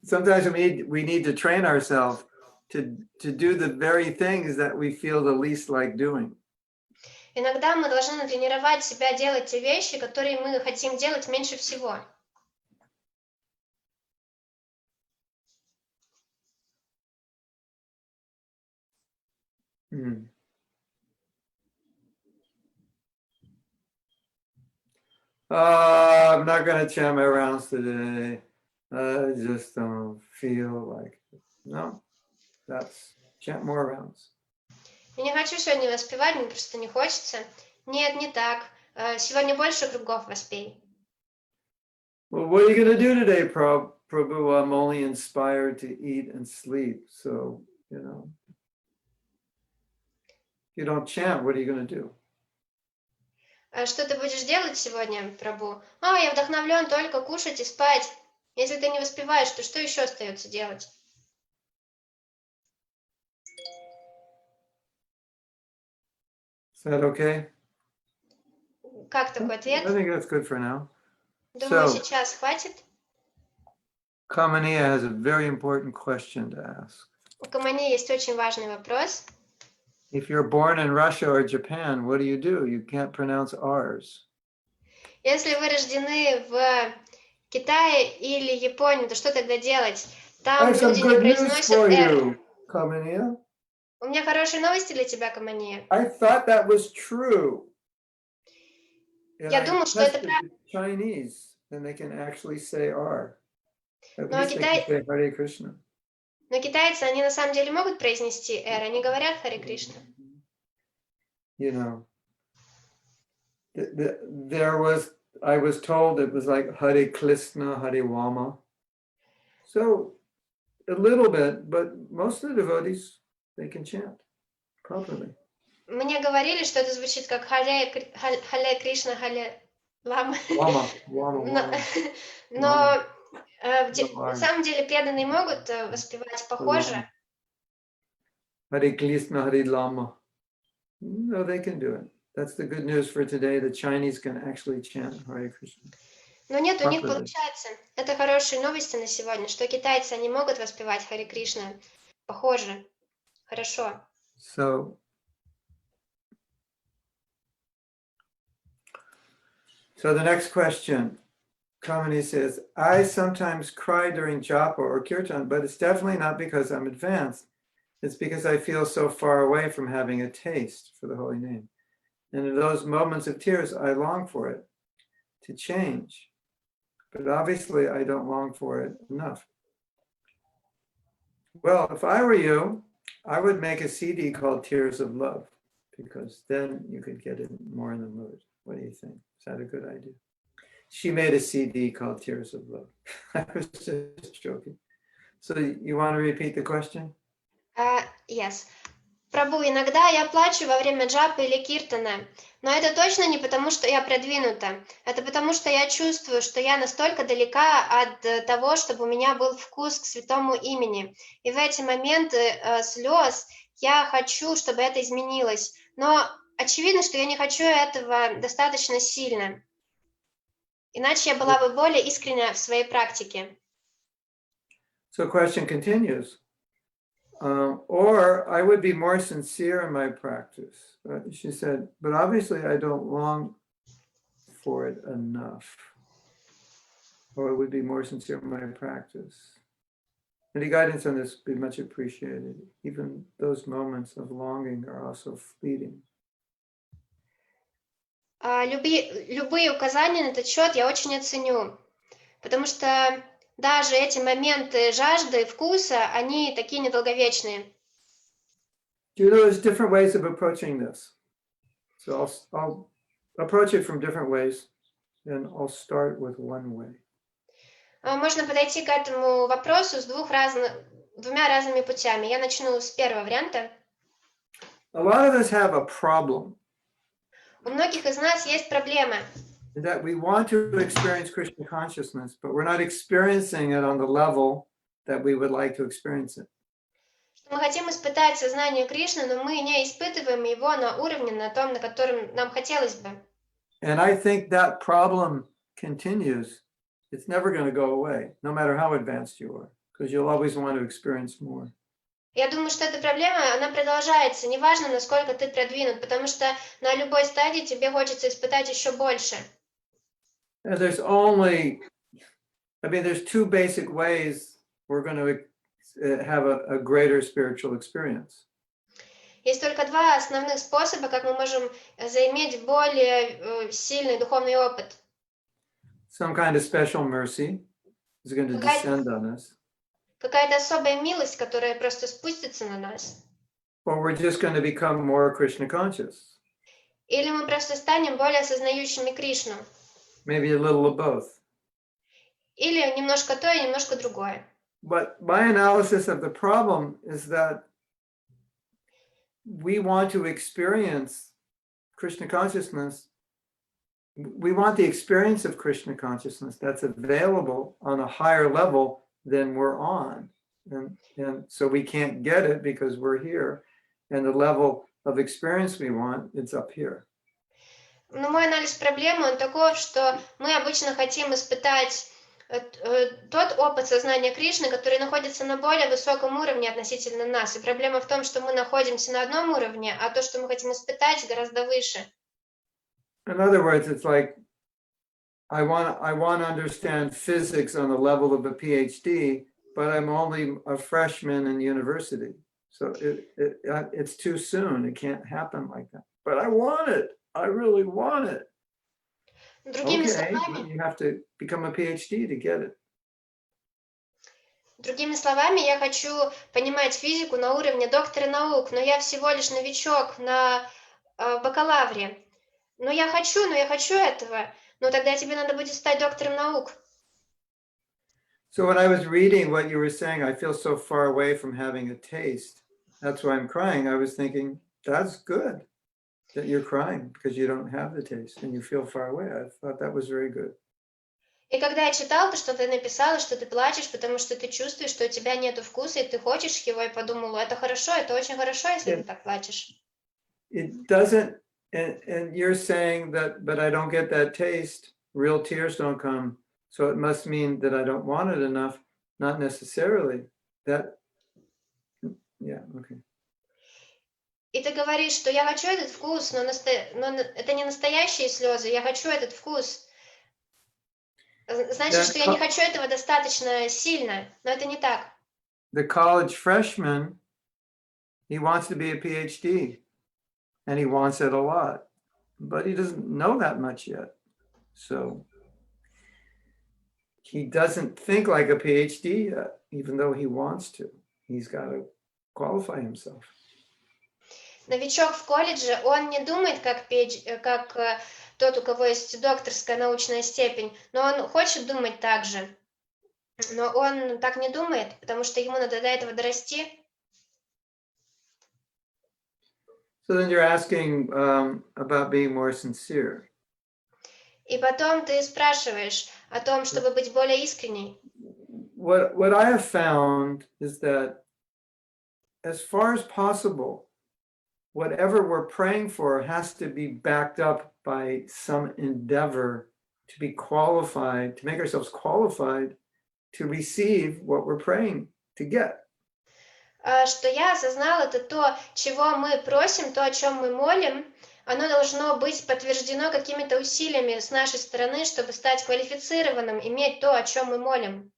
Sometimes we need to train ourselves to do the very things that we feel the least like doing. Иногда мы должны натренировать себя делать те вещи, которые мы хотим делать меньше всего. I'm not going to chant my rounds today. I just don't feel like it. No, that's chant more rounds. Я не хочу сегодня воспевать, мне просто не хочется. Нет, не так. Сегодня больше кругов воспей. Well, what are you going to do today, Prabhu? I'm only inspired to eat and sleep. So, if you don't chant, what are you going to do? Что ты будешь делать сегодня, Прабу? Я вдохновлен только кушать и спать. Если ты не воспеваешь, то что еще остается делать? Is that okay? Как такой I ответ? think that's good for now. Думаю, So- сейчас хватит. Kamaniya has a very important question to ask. У Камани есть очень важный вопрос. If you're born in Russia or Japan, what do? You can't pronounce R's. Если вы рождены в Китае или Японии, то что тогда делать? I Там have some люди не good news произносят for «р». you, Kamaniya. У меня хорошие новости для тебя, Камани. I thought that was true. And Я I думал, что это tested the Chinese, and they can actually say R. At No, least they can say Hare Krishna. Но китайцы, они на самом деле могут произнести «р», они говорят «Харе Кришна». I was told it was like Hare Krishna, Hare Wama. So a little bit, but most of the devotees, they can chant properly. Мне говорили, что это звучит как «Харе Кришна, Харе Лама». Wama. Но No, на самом деле преданные могут воспевать похоже. Hare Krishna, Hare Lama. No, they can do it. That's the good news for today. The Chinese can actually chant Hare Krishna. Но нет, у них Properly. получается. Это хорошие новости на сегодня, что китайцы, они могут воспевать Харе Кришна похоже. Хорошо. So the next question, Kamini says, I sometimes cry during japa or kirtan, but it's definitely not because I'm advanced. It's because I feel so far away from having a taste for the holy name. And in those moments of tears, I long for it to change. But obviously, I don't long for it enough. Well, if I were you, I would make a CD called Tears of Love, because then you could get it more in the mood. What do you think? Is that a good idea? She made a CD called Tears of Love. I was just joking. So you want to repeat the question? Yes. Прабу, иногда я плачу во время джапы или киртана, но это точно не потому, что я продвинута. Это потому, что я чувствую, что я настолько далека от того, чтобы у меня был вкус к святому имени. И в эти моменты слез я хочу, чтобы это изменилось. Но очевидно, что я не хочу этого достаточно сильно. Иначе я была бы более искренна в своей практике. So question continues. Or I would be more sincere in my practice. She said, but obviously I don't long for it enough. Or I would be more sincere in my practice. Any guidance on this would be much appreciated. Even those moments of longing are also fleeting. Любые указания на этот счет я очень оценю, потому что даже эти моменты жажды, вкуса, они такие недолговечные. You know, there's different ways of approaching this. So I'll approach it from different ways, and I'll start with one way. Можно подойти к этому вопросу с двумя разными путями. Я начну с первого варианта. A lot of us have a problem. У многих из нас есть проблема. that we want to experience Krishna consciousness, but we're not experiencing it on the level that we would like to experience it. Что мы хотим испытать сознание Кришны, но мы не испытываем его на уровне, на том, на котором нам хотелось бы. And I think that problem continues. It's never going to go away, no matter how advanced you are, because you'll always want to experience more. Я думаю, что эта проблема, она продолжается, неважно, насколько ты продвинут, потому что на любой стадии тебе хочется испытать еще больше. And there's two basic ways we're going to have a greater spiritual experience. Есть только два основных способа, как мы можем заиметь более сильный духовный опыт. Some kind of special mercy is going to descend on us. Какая-то особая милость, которая просто спустится на нас. Or we're just going to become more Krishna conscious. Или мы просто станем более осознающими Кришну. Maybe a little of both. Или немножко то и немножко другое. But my analysis of the problem is that we want to experience Krishna consciousness. We want the experience of Krishna consciousness that's available on a higher level than we're on. And so we can't get it because we're here. And the level of experience we want, it's up here. Но мой анализ проблемы, он таков, что мы обычно хотим испытать тот опыт сознания Кришны, который находится на более высоком уровне относительно нас. И проблема в том, что мы находимся на одном уровне, а то, что мы хотим испытать, гораздо выше. In other words, it's like I want to understand physics on the level of a PhD, but I'm only a freshman in university. So it's too soon. It can't happen like that. But I want it. I really want it. Другими Okay, словами, you have to become a PhD to get it. Другими словами, я хочу понимать физику на уровне доктора наук, но я всего лишь новичок на бакалавре. Но я хочу этого. Но тогда тебе надо будет стать доктором наук. So when I was reading what you were saying, I feel so far away from having a taste. That's why I'm crying. I was thinking, that's good that you're crying because you don't have the taste and you feel far away. I thought that was very good. И когда я читал то, что ты написала, что ты плачешь, потому что ты чувствуешь, что у тебя нету вкуса, и ты хочешь его, и подумала, это хорошо, это очень хорошо, если ты так плачешь. It doesn't, and you're saying that, but I don't get that taste, real tears don't come. So it must mean that I don't want it enough. Not necessarily. That, yeah, okay. И ты говоришь, что я хочу этот вкус, но это не настоящие слезы, я хочу этот вкус. Значит, что я не хочу этого достаточно сильно, но это не так. The college freshman, he wants to be a PhD, and he wants it a lot, but he doesn't know that much yet. So he doesn't think like a PhD yet, even though he wants to. He's got to qualify himself. Новичок в колледже, он не думает как тот, у кого есть докторская научная степень, но он хочет думать так же. Но он так не думает, потому что ему надо до этого дорасти. So then you're asking about being more sincere. И потом ты спрашиваешь о том, чтобы быть более искренней. What I have found is that as far as possible, whatever we're praying for has to be backed up by some endeavor to be qualified, to make ourselves qualified to receive what we're praying to get. Что я осознала, это то, чего мы просим, то, о чем мы молим, оно должно быть подтверждено какими-то усилиями с нашей стороны, чтобы стать квалифицированным, иметь то, о чем мы молим.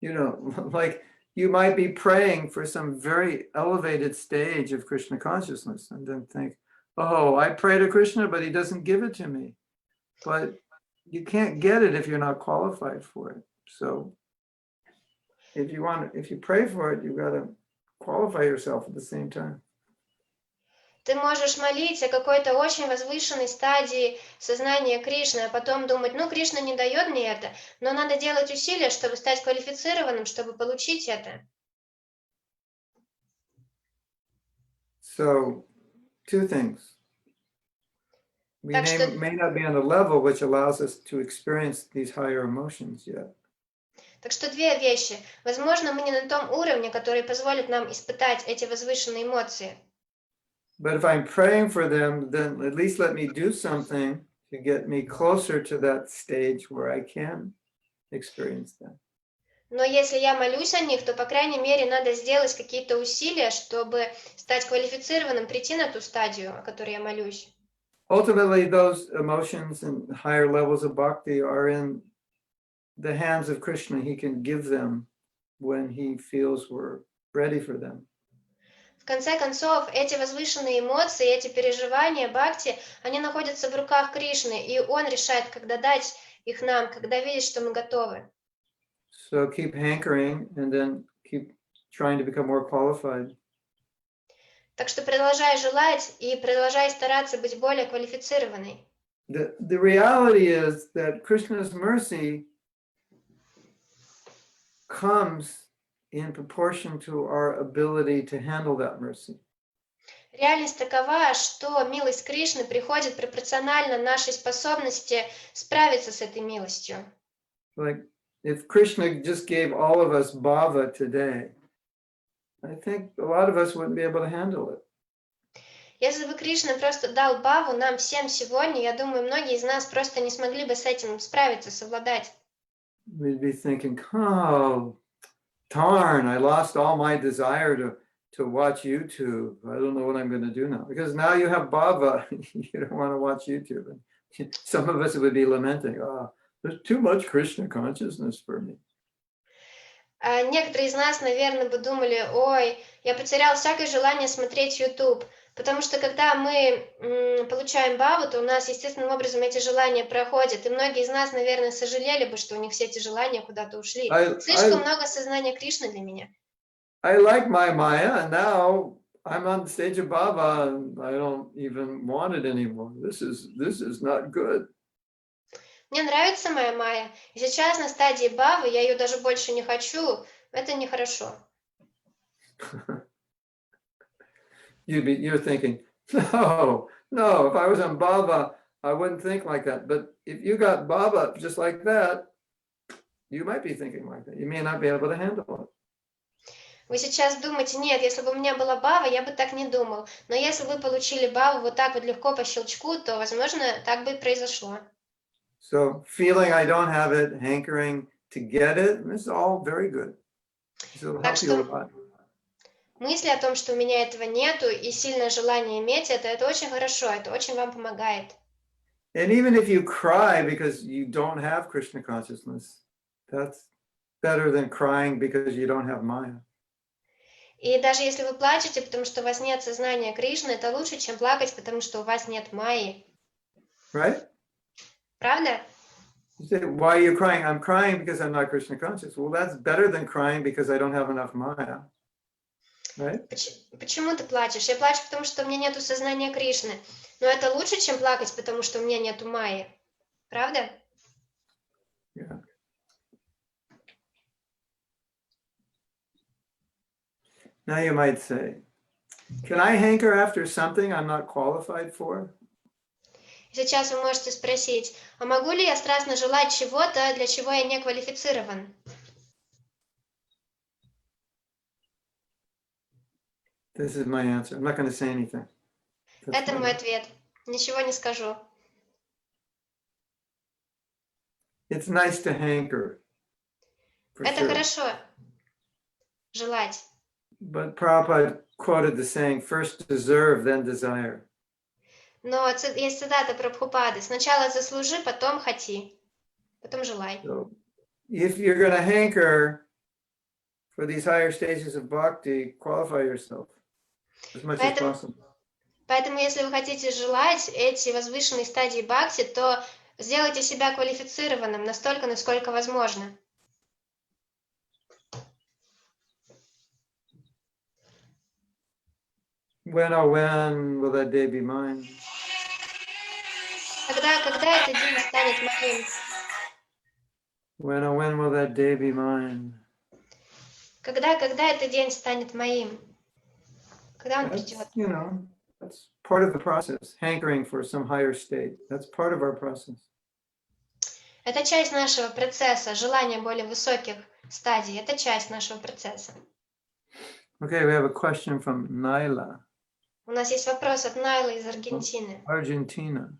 You know, like you might be praying for some very elevated stage of Krishna consciousness and then think, oh, I pray to Krishna, but he doesn't give it to me. But you can't get it if you're not qualified for it. So if you pray for it, you've got to qualify yourself at the same time. Ты можешь молить о какой-то очень возвышенной стадии сознания Кришны, а потом думать, ну, Кришна не дает мне это, но надо делать усилия, чтобы стать квалифицированным, чтобы получить это. So, two things. We Так что- may not be on the level which allows us to experience these higher emotions yet. Так что две вещи. Возможно, мы не на том уровне, который позволит нам испытать эти возвышенные эмоции. But if I'm praying for them, then at least let me do something to get me closer to that stage where I can experience them. Но если я молюсь о них, то, по крайней мере, надо сделать какие-то усилия, чтобы стать квалифицированным, прийти на ту стадию, о которой я молюсь. Ultimately, those emotions and higher levels of bhakti are in the hands of Krishna. He can give them when he feels we're ready for them. В конце концов, эти возвышенные эмоции, эти переживания бхакти, они находятся в руках Кришны, и Он решает, когда дать их нам, когда видит, что мы готовы. So keep hankering and then keep trying to become more qualified. Так что продолжай желать и продолжай стараться быть более квалифицированной. The reality is that Krishna's mercy comes in proportion to our ability to handle that mercy. Реальность такова, что милость Кришны приходит пропорционально нашей способности справиться с этой милостью. Like if Krishna just gave all of us bhava today, I think a lot of us wouldn't be able to handle it. Если бы Кришна просто дал бхаву нам всем сегодня, я думаю, многие из нас просто не смогли бы с этим справиться, совладать. We'd be thinking, oh, darn, I lost all my desire to watch YouTube. I don't know what I'm going to do now. Because now you have bhava, you don't want to watch YouTube. And some of us would be lamenting, oh, there's too much Krishna consciousness for me. А некоторые из нас, наверное, бы думали, ой, я потерял всякое желание смотреть YouTube, потому что когда мы получаем бхаву, то у нас естественным образом эти желания проходят, и многие из нас, наверное, сожалели бы, что у них все эти желания куда-то ушли. Слишком много сознания Кришны для меня. I like my Maya, and now I'm on the stage of bhava, and I don't even want it anymore. This is not good. Мне нравится моя Майя, и сейчас на стадии бхавы я ее даже больше не хочу, это нехорошо. You're thinking, no, if I was on bhava, I wouldn't think like that. But if you got bhava just like that, you might be thinking like that. You may not be able to handle it. Вы сейчас думаете, нет, если бы у меня была бхава, я бы так не думал. Но если вы получили бхаву вот так вот легко по щелчку, то, возможно, так бы и произошло. So feeling I don't have it, hankering to get it, this is all very good. This will help you a lot. Мысли о том, что у меня этого нету, и сильное желание иметь это очень хорошо, это очень вам помогает. And even if you cry because you don't have Krishna consciousness, that's better than crying because you don't have Maya. И даже если вы плачете, потому что у вас нет сознания Кришны, это лучше, чем плакать, потому что у вас нет Майи. Right? Правда? You say, why are you crying? I'm crying because I'm not Krishna conscious. Well, that's better than crying because I don't have enough Maya. Right? Почему ты плачешь? Я плачу, потому что у меня нету сознания Кришны. Но это лучше, чем плакать, потому что у меня нету Майи. Правда? Yeah. Now you might say, can I hanker after something I'm not qualified for? Сейчас вы можете спросить, а могу ли я страстно желать чего-то, для чего я не квалифицирован? This is my answer. I'm not going to say anything. That's Это my мой answer. ответ. Ничего не скажу. It's nice to hanker. For Это sure. хорошо. Желать. But Prabhupada quoted the saying, first deserve, then desire. Но есть цитата Прабхупады. Сначала заслужи, потом хоти. Потом желай. So if you're going to hanker for these higher stages of bhakti, qualify yourself as much as possible. Поэтому, если вы хотите желать эти возвышенные стадии бхакти, то сделайте себя квалифицированным настолько, насколько возможно. When, oh, when will that day be mine? Когда этот день станет моим? When, oh, when will that day be mine? Когда этот день станет моим? Когда он That's, придет? you know, That's part of the process, hankering for some higher state. That's part of our process. Это часть нашего процесса, желание более высоких стадий. Это часть нашего процесса. Okay, we have a question from Naila, У нас есть вопрос от Найлы из Аргентины. Argentina.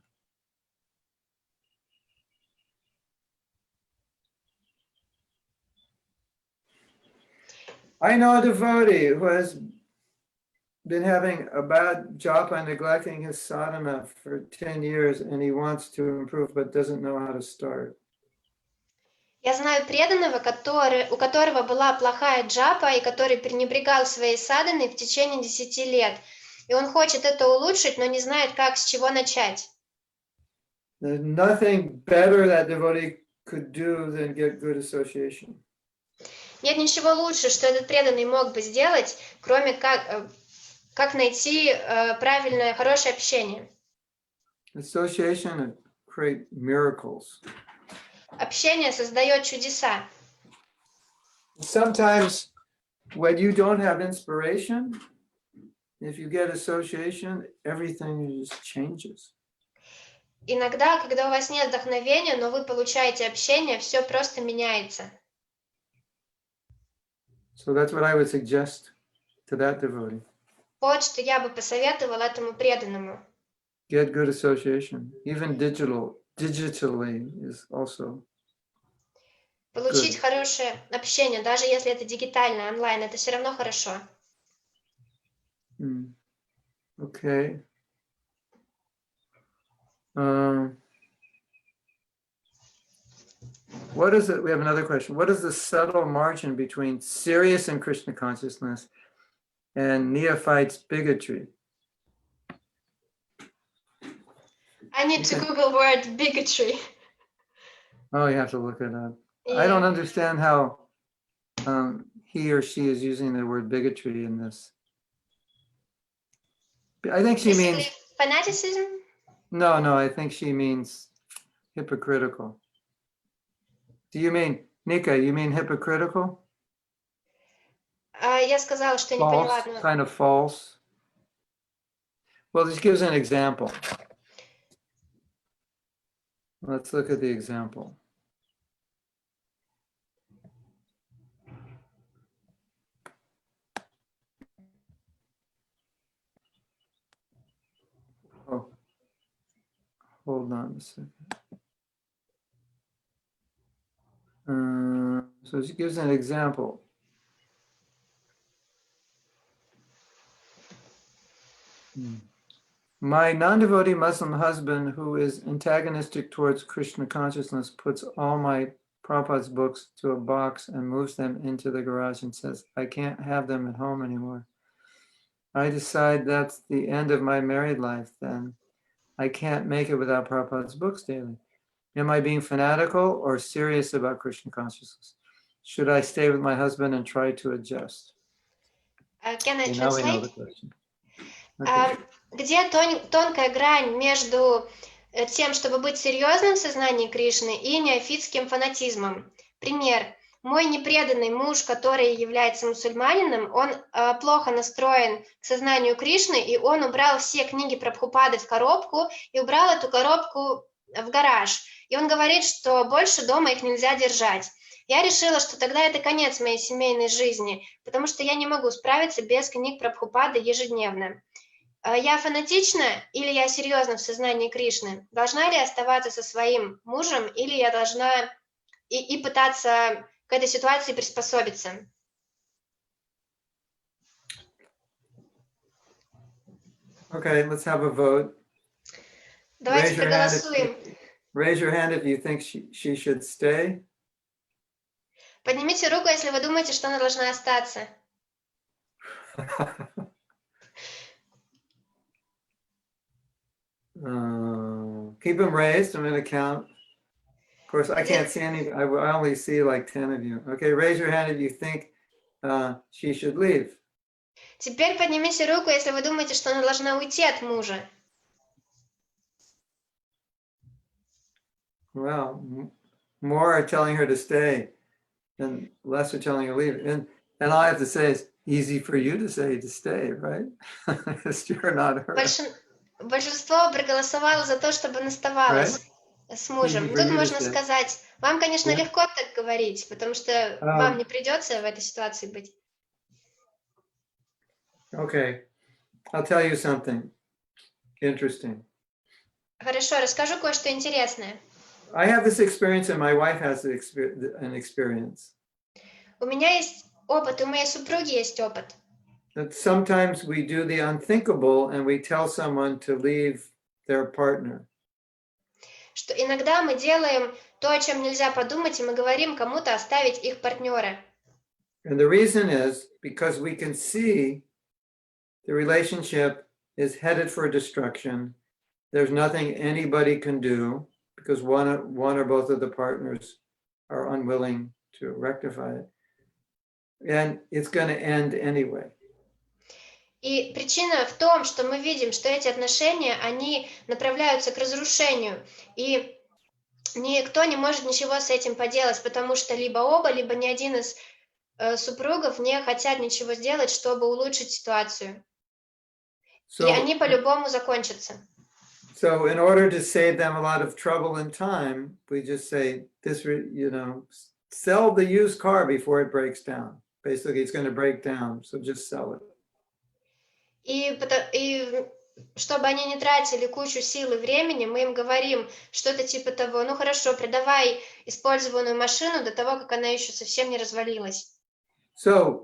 I know a devotee who has been having a bad japa, neglecting his sadhana for 10 years, and he wants to improve but doesn't know how to start. Я знаю преданного, у которого была плохая джапа и который пренебрегал своей садханой в течение 10 лет. И он хочет это улучшить, но не знает, как, с чего начать. There's nothing better that devotee could do than get good association. Нет ничего лучше, что этот преданный мог бы сделать, кроме как найти правильное, хорошее общение. Association create miracles. Общение создает чудеса. Sometimes when you don't have inspiration, if you get association, everything just changes. Иногда, когда у вас нет вдохновения, но вы получаете общение, все просто меняется. So that's what I would suggest to that devotee. Вот что я бы посоветовала этому преданному. Get good association. Even digitally is also. Получить хорошее общение, даже если это дигитально, онлайн, это все равно хорошо. Okay. What is it? We have another question. What is the subtle margin between serious and Krishna consciousness and neophytes bigotry? I need to Google word bigotry. Oh, you have to look it up. Yeah. I don't understand how he or she is using the word bigotry in this. I think she means, Fanaticism? no, I think she means hypocritical. Do you mean, Nika, you mean hypocritical? Я сказала, что не поняла. False, kind of false. Well, this gives an example. Let's look at the example. Oh, hold on a second. So it gives an example. My non-devotee Muslim husband, who is antagonistic towards Krishna consciousness, puts all my Prabhupada's books to a box and moves them into the garage and says, I can't have them at home anymore. I decide that's the end of my married life then. I can't make it without Prabhupada's books daily. Am I being fanatical or serious about Krishna consciousness? Should I stay with my husband and try to adjust? Can I Okay, now we know translate? the question. Okay. Где тонкая грань между тем, чтобы быть серьезным в сознании Кришны, и неофитским фанатизмом? Пример. Мой непреданный муж, который является мусульманином, он плохо настроен к сознанию Кришны, и он убрал все книги Прабхупады в коробку и убрал эту коробку в гараж. И он говорит, что больше дома их нельзя держать. Я решила, что тогда это конец моей семейной жизни, потому что я не могу справиться без книг Прабхупады ежедневно. Я фанатична или я серьезна в сознании Кришны? Должна ли я оставаться со своим мужем или я должна и пытаться к этой ситуации приспособиться? Okay, let's have a vote. Давайте проголосуем. Raise your hand if you think she should stay. Поднимите руку, если вы думаете, что она должна остаться. Keep them raised. I'm going to count. Of course, I can't see any. I only see like 10 of you. Okay, raise your hand if you think she should leave. Теперь поднимите руку, если вы думаете, что она должна уйти от мужа. Well, more are telling her to stay, and less are telling her to leave. And all I have to say is, easy for you to say to stay, right? Because you're not her. Большинство проголосовало за то, чтобы оставалась с мужем. Easy for Тут you to можно say. сказать, вам, конечно, Yeah. легко так говорить, потому что вам не придется в этой ситуации быть. Okay, I'll tell you something interesting. Хорошо, расскажу кое-что интересное. I have this experience and my wife has an experience. У меня есть опыт, у моей супруги есть опыт. That sometimes we do the unthinkable and we tell someone to leave their partner. Что иногда мы делаем то, о чем нельзя подумать, и мы говорим кому-то оставить их партнера. And the reason is because we can see the relationship is headed for destruction. There's nothing anybody can do because one or both of the partners are unwilling to rectify it. And it's going to end anyway. И причина в том, что мы видим, что эти отношения, они направляются к разрушению, и никто не может ничего с этим поделать, потому что либо оба, либо ни один из супругов не хотят ничего сделать, чтобы улучшить ситуацию. И они по-любому закончатся. So in order to save them a lot of trouble and time, we just say, sell the used car before it breaks down. Basically, it's going to break down, so just sell it. И чтобы они не тратили кучу сил и времени, мы им говорим что-то типа того, ну хорошо, продавай использованную машину до того, как она еще совсем не развалилась. So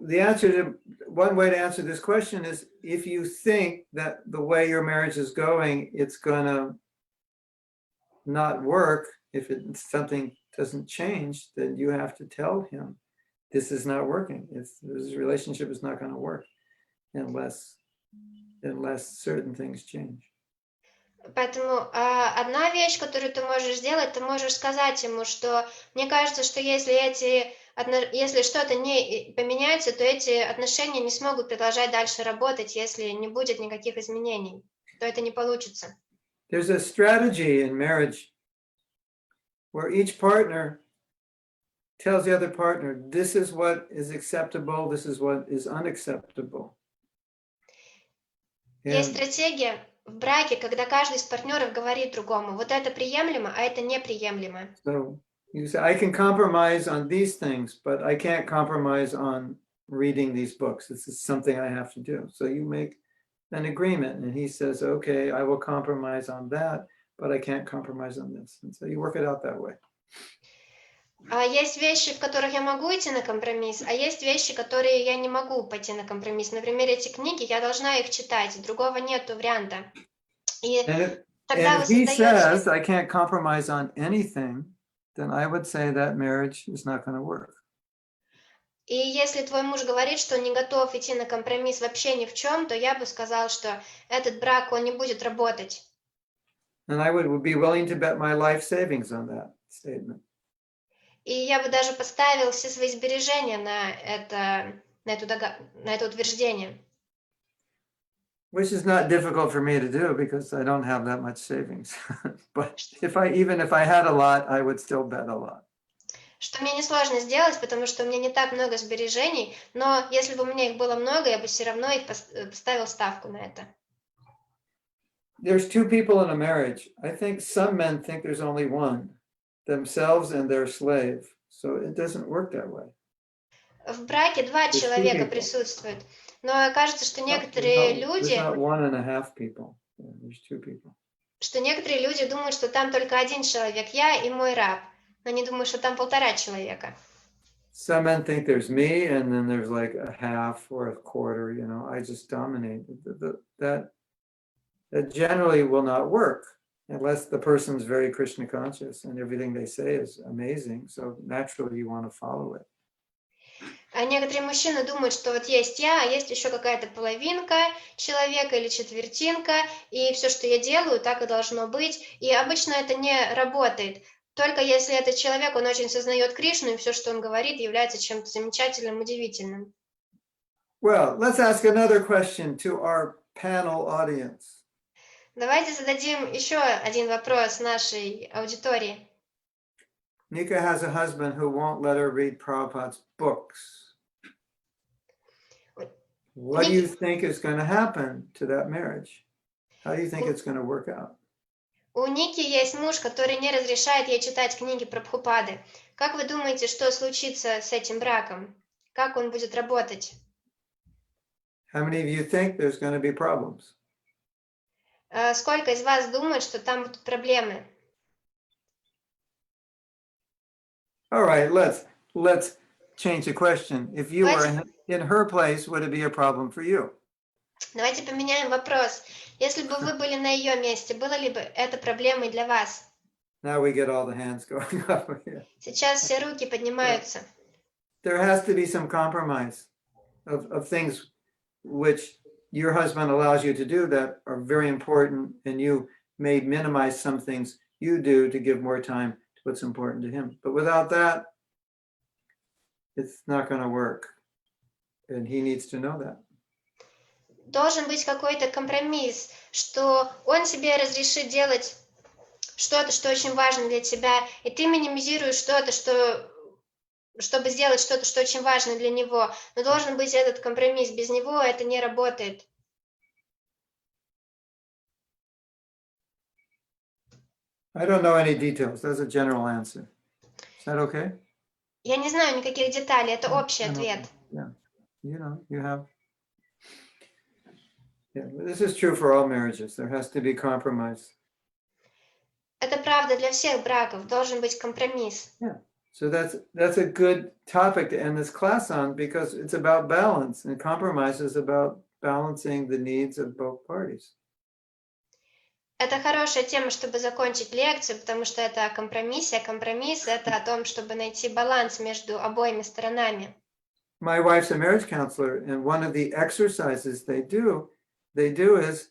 one way to answer this question is, if you think that the way your marriage is going, it's gonna not work, if something doesn't change, then you have to tell him, this is not working. This relationship is not gonna work unless certain things change. Поэтому одна вещь, которую ты можешь сделать, ты можешь сказать ему, что мне кажется, что если что-то не поменяется, то эти отношения не смогут продолжать дальше работать, если не будет никаких изменений, то это не получится. There's a strategy in marriage where each partner tells the other partner, this is what is acceptable, this is what is unacceptable. Есть стратегия в браке, когда каждый из партнеров говорит другому, вот это приемлемо, а это неприемлемо. So you say, I can compromise on these things, but I can't compromise on reading these books. This is something I have to do. So you make an agreement, and he says, okay, I will compromise on that, but I can't compromise on this. And so you work it out that way. Есть вещи, в которых я могу идти на компромисс, а есть вещи, которые я не могу пойти на компромисс. Например, эти книги, я должна их читать, другого нету варианта. И тогда вы if he says, создаете... I can't compromise on anything, then I would say that marriage is not going to work. И если твой муж говорит, что не готов идти на компромисс вообще ни в чем, то я бы сказал, что этот брак, он не будет работать. And I would be willing to bet my life savings on that statement. И я бы даже поставил все свои сбережения на это утверждение. Which is not difficult for me to do because I don't have that much savings. But even if I had a lot, I would still bet a lot. Что мне несложно сделать, потому что у меня не так много сбережений, но если бы у меня их было много, я бы все равно их поставил ставку на это. There's two people in a marriage. I think some men think there's only one, themselves and their slave. So it doesn't work that way. В браке два человека присутствуют, но кажется, что некоторые люди... There's not 1.5 people. There's two people. Что некоторые люди думают, что там только один человек, я и мой раб. Но они думают, что там 1,5 человека. Some men think there's me, and then there's like a half or a quarter, I just dominate. That generally will not work unless the person's very Krishna conscious and everything they say is amazing. So naturally you want to follow it. А некоторые мужчины думают, что вот есть я, а есть еще какая-то половинка человека или четвертинка, и все, что я делаю, так и должно быть. И обычно это не работает. Только если этот человек, он очень сознает Кришну, и все, что он говорит, является чем-то замечательным, удивительным. Well, let's ask another question to our panel audience. Давайте зададим еще один вопрос нашей аудитории. Nika has a husband who won't let her read Prabhupada's books. what do you think is going to happen to that marriage? How do you think it's going to work out? У Ники есть муж, который не разрешает ей читать книги Прабхупады. Как вы думаете, что случится с этим браком? Как он будет работать? How many of you think there's going to be problems? Сколько из вас думают, что там будут проблемы? All right, let's change the question. If you were in her place, would it be a problem for you? Давайте поменяем вопрос. Если бы вы были на ее месте, было ли бы это проблемой для вас? Now we get all the hands going up here. Сейчас все руки поднимаются. There has to be some compromise of things which your husband allows you to do that are very important, and you may minimize some things you do to give more time to what's important to him. But without that, it's not going to work. And he needs to know that. Должен быть какой-то компромисс, что он тебе разрешит делать что-то, что очень важно для тебя, и ты минимизируешь что-то, чтобы сделать что-то, что очень важно для него. Но должен быть этот компромисс. Без него это не работает. I don't know any details. That's a general answer. Is that okay? Я не знаю никаких деталей, это общий ответ. Yeah. You know, you have. Yeah, this is true for all marriages. There has to be compromise. Это правда для всех браков. Должен быть компромисс. Yeah. So that's a good topic to end this class on, because it's about balance, and compromise is about balancing the needs of both parties. Это хорошая тема, чтобы закончить лекцию, потому что это о компромиссе, а компромисс — это о том, чтобы найти баланс между обоими сторонами. My wife's a marriage counselor, and one of the exercises they do is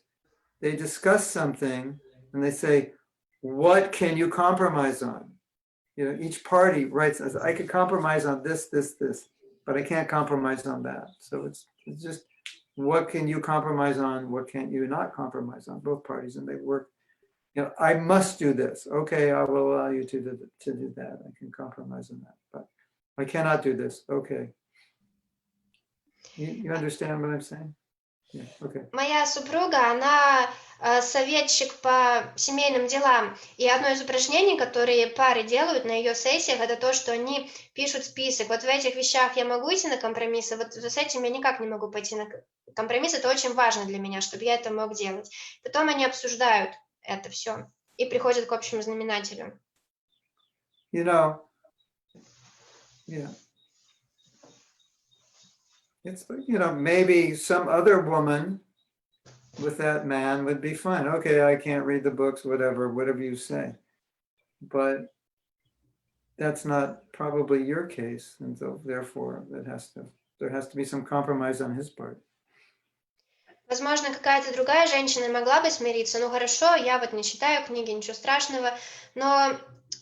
they discuss something and they say, what can you compromise on? You know, each party writes, I could compromise on this, but I can't compromise on that. So it's just, what can you compromise on? What can't you not compromise on? Both parties, and they work. You know, I must do this. Okay, I will allow you to do that. I can compromise on that, but I cannot do this. Okay. You understand what I'm saying? Yeah, okay. Моя супруга, она советчик по семейным делам. И одно из упражнений, которые пары делают на ее сессиях, это то, что они пишут список. Вот в этих вещах я могу идти на компромисс, а вот с этим я никак не могу пойти на компромисс. Это очень важно для меня, чтобы я это мог делать. Потом они обсуждают это все и приходят к общему знаменателю. You know, yeah. It's, you know, maybe some other woman with that man would be fine. Okay, I can't read the books, whatever you say. But that's not probably your case. And so therefore there has to be some compromise on his part. Возможно, какая-то другая женщина могла бы смириться. Ну хорошо, я вот не читаю книги, ничего страшного. Но,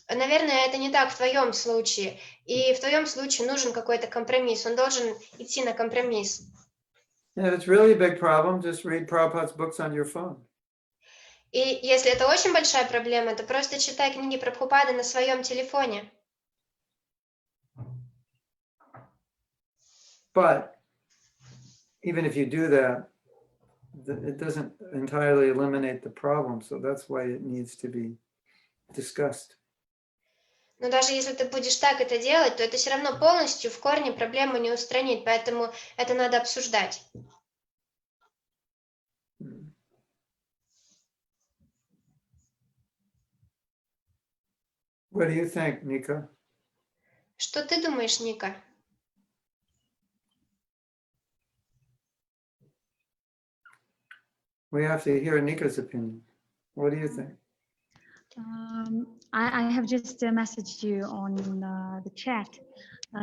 наверное, это не так в твоем случае. И в твоем случае нужен какой-то компромисс. Он должен идти на компромисс. Yeah, if it's really a big problem, just read Prabhupada's books on your phone. И если это очень большая проблема, то просто читай книги Прабхупады на своем телефоне. But even if you do that, it doesn't entirely eliminate the problem. So that's why it needs to be discussed. Но даже если ты будешь так это делать, то это все равно полностью в корне проблему не устранит, поэтому это надо обсуждать. What do you think, Nika? Что ты думаешь, Ника? We have to hear Nika's opinion. What do you think? I have just messaged you on the chat.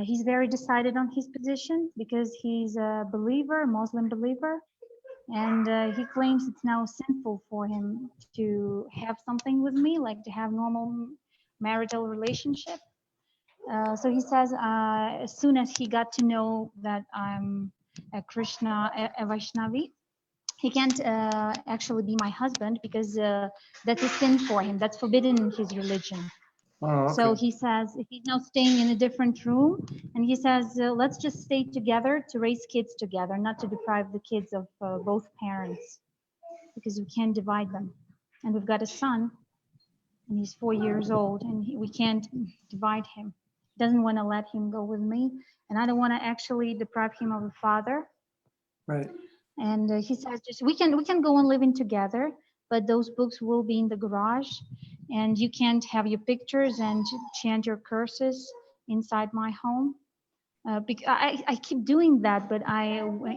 He's very decided on his position because he's a believer, a Muslim believer, and he claims it's now sinful for him to have something with me, like to have normal marital relationship. So he says as soon as he got to know that I'm a Vaishnavi, he can't actually be my husband because that's a sin for him. That's forbidden in his religion. Oh, So okay. he says he's now staying in a different room, and he says, let's just stay together to raise kids together, not to deprive the kids of both parents, because we can't divide them. And we've got a son, and he's 4 years old, and we can't divide him. Doesn't want to let him go with me, and I don't want to actually deprive him of a father. Right. And he says, just we can go on living together, but those books will be in the garage, and you can't have your pictures and chant your curses inside my home. Because I keep doing that, but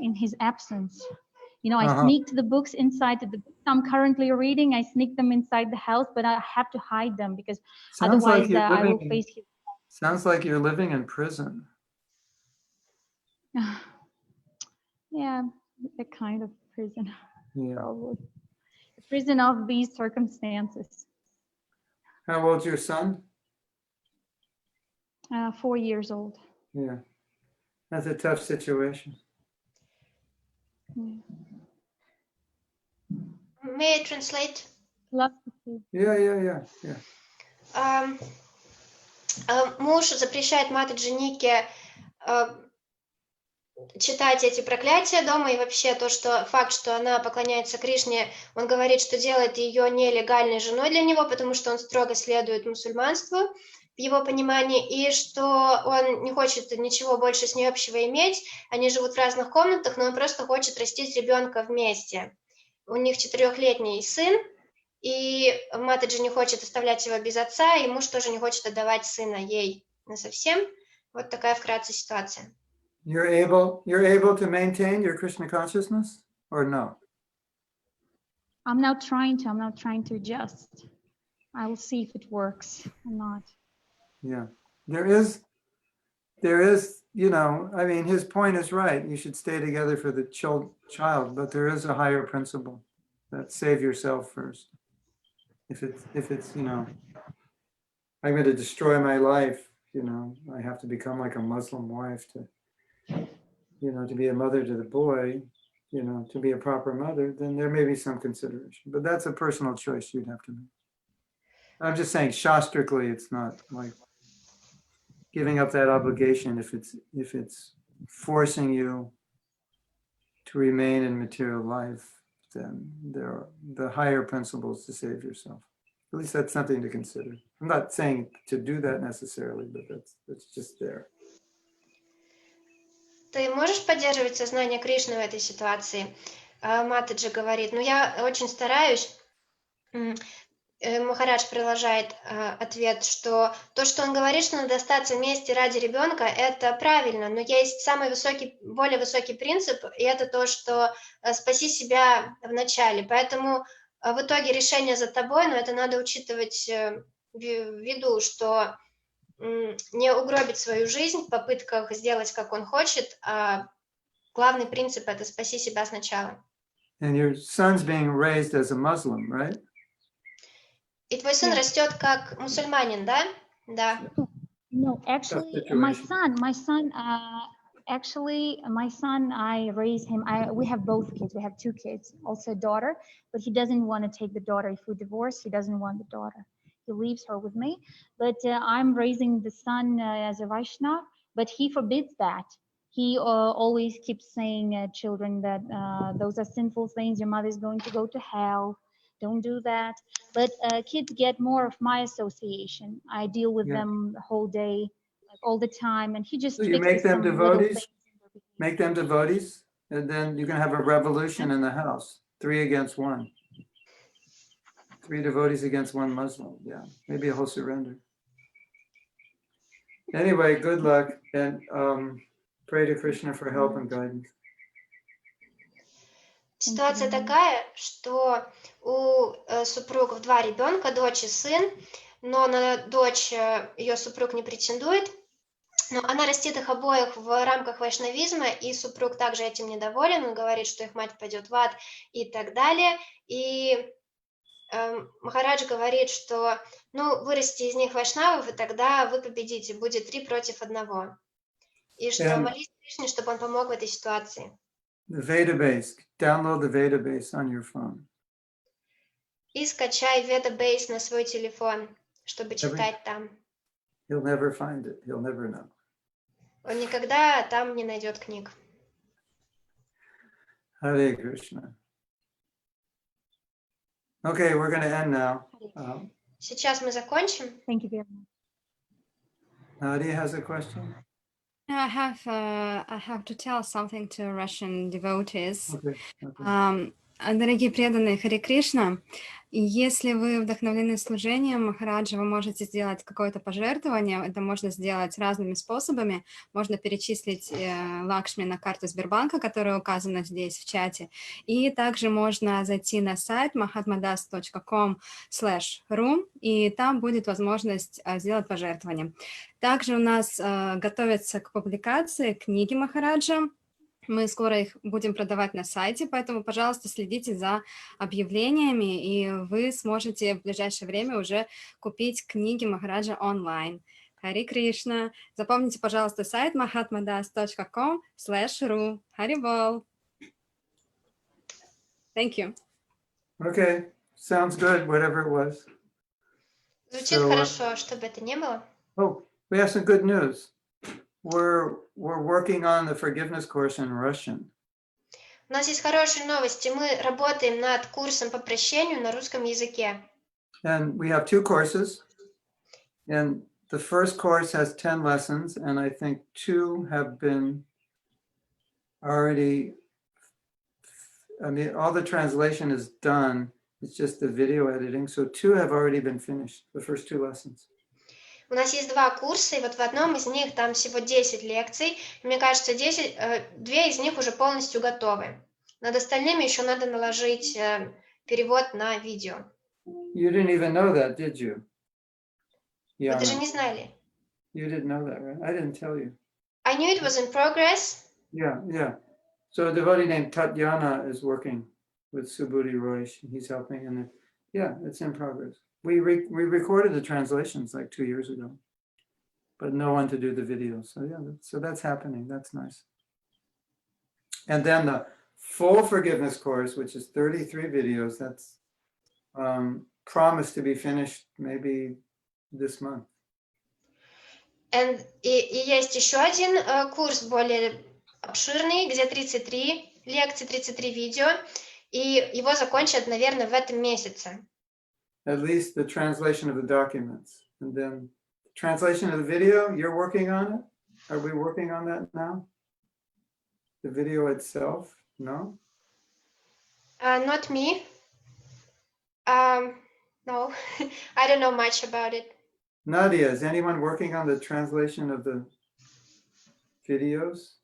in his absence, you know, I Uh-huh. sneaked the books inside the books I'm currently reading. I sneak them inside the house, but I have to hide them because Sounds like otherwise you're I will living. face his. Sounds like you're living in prison. Yeah, a kind of prison, Yeah. probably. A prison of these circumstances. How old's your son? 4 years old. Yeah. That's a tough situation. Yeah. May I translate? Philosophy. Yeah. Муж запрещает Матаджи Нике читать эти проклятия дома, и вообще факт, что она поклоняется Кришне, он говорит, что делает ее нелегальной женой для него, потому что он строго следует мусульманству в его понимании, и что он не хочет ничего больше с ней общего иметь, они живут в разных комнатах, но он просто хочет растить ребенка вместе. У них 4-летний сын, и Матаджи не хочет оставлять его без отца, и муж тоже не хочет отдавать сына ей насовсем. Вот такая вкратце ситуация. You're able to maintain your Krishna consciousness or no? I'm now trying to adjust. I will see if it works or not. Yeah. There is, you know, I mean, his point is right. You should stay together for the child, but there is a higher principle that save yourself first. If it's, you know, I'm going to destroy my life, you know, I have to become like a Muslim wife to, you know, to be a mother to the boy, you know, to be a proper mother, then there may be some consideration, but that's a personal choice you'd have to make. I'm just saying, shastrically, it's not like giving up that obligation if it's forcing you to remain in material life, then there are the higher principles to save yourself. At least that's something to consider. I'm not saying to do that necessarily, but that's just there. Ты можешь поддерживать сознание Кришны в этой ситуации? Матаджи говорит, ну я очень стараюсь. Махарадж продолжает ответ, что то, что он говорит, что надо остаться вместе ради ребенка, это правильно, но есть самый высокий, более высокий принцип, и это то, что спаси себя вначале. Поэтому в итоге решение за тобой, но это надо учитывать в виду, что не угробить свою жизнь в попытках сделать, как он хочет, а главный принцип – это спаси себя сначала. And your son's being raised as a Muslim, right? И твой сын растет как мусульманин, да? Да. No, actually, my son, I raise him. We have both kids. We have 2 kids, also a daughter, but he doesn't want to take the daughter. If we divorce, he doesn't want the daughter. He leaves her with me. But I'm raising the son as a Vaishnava, but he forbids that. He always keeps saying children that those are sinful things. Your mother is going to go to hell. Don't do that. But kids get more of my association. I deal with them the whole day, like all the time, and he just So you make fixes them some little devotees? things. Make them devotees, and then you can have a revolution in the house, 3 against 1. 3 devotees against 1 Muslim. Yeah, maybe a whole surrender. Anyway, good luck, and pray to Krishna for help and guidance. Ситуация такая, что у супругов 2 ребенка, дочь и сын, но на дочь ее супруг не претендует, но она растит их обоих в рамках вайшнавизма, и супруг также этим недоволен, он говорит, что их мать пойдет в ад и так далее, и Махарадж говорит, что ну, вырасти из них вайшнавов, и тогда вы победите, будет 3 против 1, и что молись Кришне, чтобы он помог в этой ситуации. The Veda base, download the Veda base on your phone. И скачай Veda Base на свой телефон. чтобы читать там. He'll never find it. He'll never know. Он никогда там не найдет книг. Hare Krishna. Okay, we're going to end now. Сейчас мы закончим. Thank you very much. Nadia has a question. I have to tell something to Russian devotees. Okay. Дорогие преданные Харе Кришна, если вы вдохновлены служением Махараджа, вы можете сделать какое-то пожертвование. Это можно сделать разными способами. Можно перечислить Лакшми на карту Сбербанка, которая указана здесь в чате. И также можно зайти на сайт mahatmadas.com/room, и там будет возможность сделать пожертвование. Также у нас готовятся к публикации книги Махараджа. Мы скоро их будем продавать на сайте, поэтому, пожалуйста, следите за объявлениями, и вы сможете в ближайшее время уже купить книги Махараджа онлайн. Хари Кришна. Запомните, пожалуйста, сайт mahatmadas.com/ru. Хари Бол. Thank you. Okay. Sounds good, whatever it was. Звучит хорошо, что бы это ни было. Oh, we have some good news. We're working on the forgiveness course in Russian. У нас есть хорошие новости. Мы работаем над курсом по прощению на русском языке. And we have 2 courses. And the first course has 10 lessons, and I think 2 have been already, I mean, all the translation is done. It's just the video editing. So 2 have already been finished, the first 2 lessons. У нас есть 2 курса, и вот в одном из них там всего 10 лекций. Мне кажется, 2 из них уже полностью готовы. Над остальными еще надо наложить перевод на видео. You didn't even know that, did you? Вы Yeah. даже не знали. You didn't know that, right? I didn't tell you. I knew it was in progress. Yeah. So a devotee named Tatyana is working with Subhuti Roy. He's helping, and it's in progress. We recorded the translations like 2 years ago, but no one to do the video. So that's happening. That's nice. And then the full forgiveness course, which is 33 videos, that's promised to be finished maybe this month. И есть еще один курс более обширный, где 33 лекции, 33 видео, и его закончат, наверное, в этом месяце. At least the translation of the documents. And then translation of the video, you're working on it? Are we working on that now? The video itself? No? Not me. No, I don't know much about it. Nadia, is anyone working on the translation of the videos?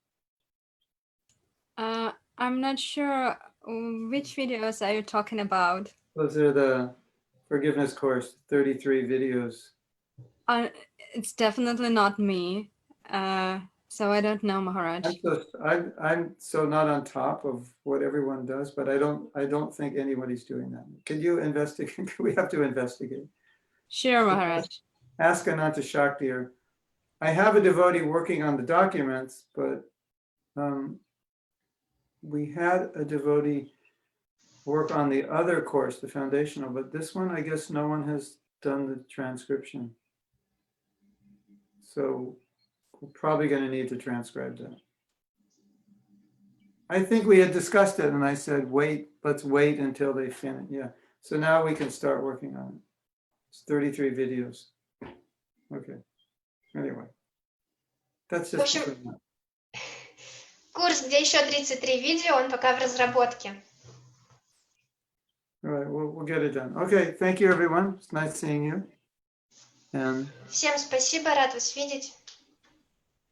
I'm not sure which videos are you talking about. Those are the forgiveness course, 33 videos. It's definitely not me. So I don't know, Maharaj. I'm so not on top of what everyone does, but I don't think anybody's doing that. Could you investigate? We have to investigate. Sure, Maharaj. Ask Ananta Shakti. I have a devotee working on the documents, but we had a devotee work on the other course, the foundational, but this one, I guess no one has done the transcription. So we're probably going to need to transcribe that. I think we had discussed it and I said, let's wait until they finish. Yeah. So now we can start working on it. It's 33 videos. Okay. Anyway, that's just. Курс, где еще 33 видео, он пока в разработке. All right, we'll get it done. Okay, thank you, everyone. It's nice seeing you. And Всем спасибо, рад вас видеть.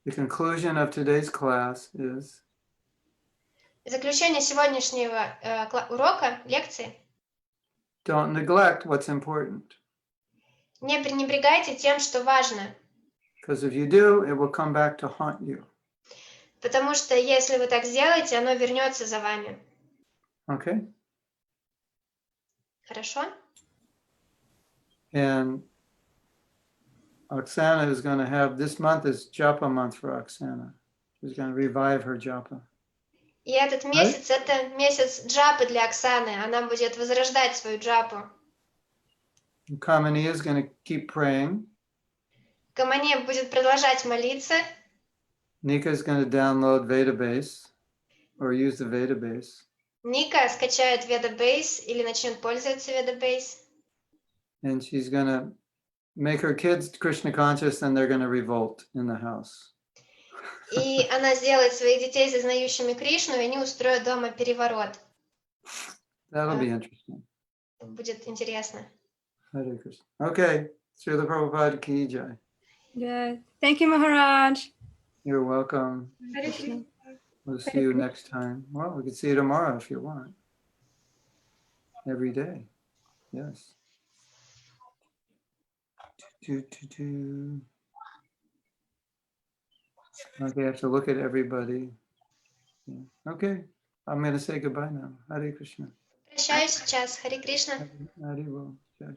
the conclusion of today's class is Заключение сегодняшнего урока, лекции. don't neglect what's important. Не пренебрегайте тем, что важно. Because if you do, it will come back to haunt you. Потому что если вы так сделаете, оно вернется за вами. Okay? Хорошо? And Oksana is going to have, this month is Japa month for Oksana. She's going to revive her Japa. И этот месяц, это месяц джапы для Оксаны. Она будет возрождать свою джапу. Kamani is going to keep praying. Камане будет продолжать молиться. Nika is going to download Vedabase or use the Vedabase. Ника скачает Ведабейс или начнет пользоваться Ведабейс. And she's going to make her kids Krishna conscious and they're going to revolt in the house. И она сделает своих детей сознающими Кришну, и они устроят дома переворот. That'll be interesting. Будет интересно. Hare Krishna. Okay. Srila Prabhupada ki jai. Yeah. Thank you, Maharaj. You're welcome. Hare Krishna. We'll see you next time. Well, we can see you tomorrow if you want. Every day. Yes. Okay, I have to look at everybody. Yeah. Okay, I'm going to say goodbye now. Hare Krishna. Прощаюсь сейчас. Харе Кришна. Hare Bol. Jai.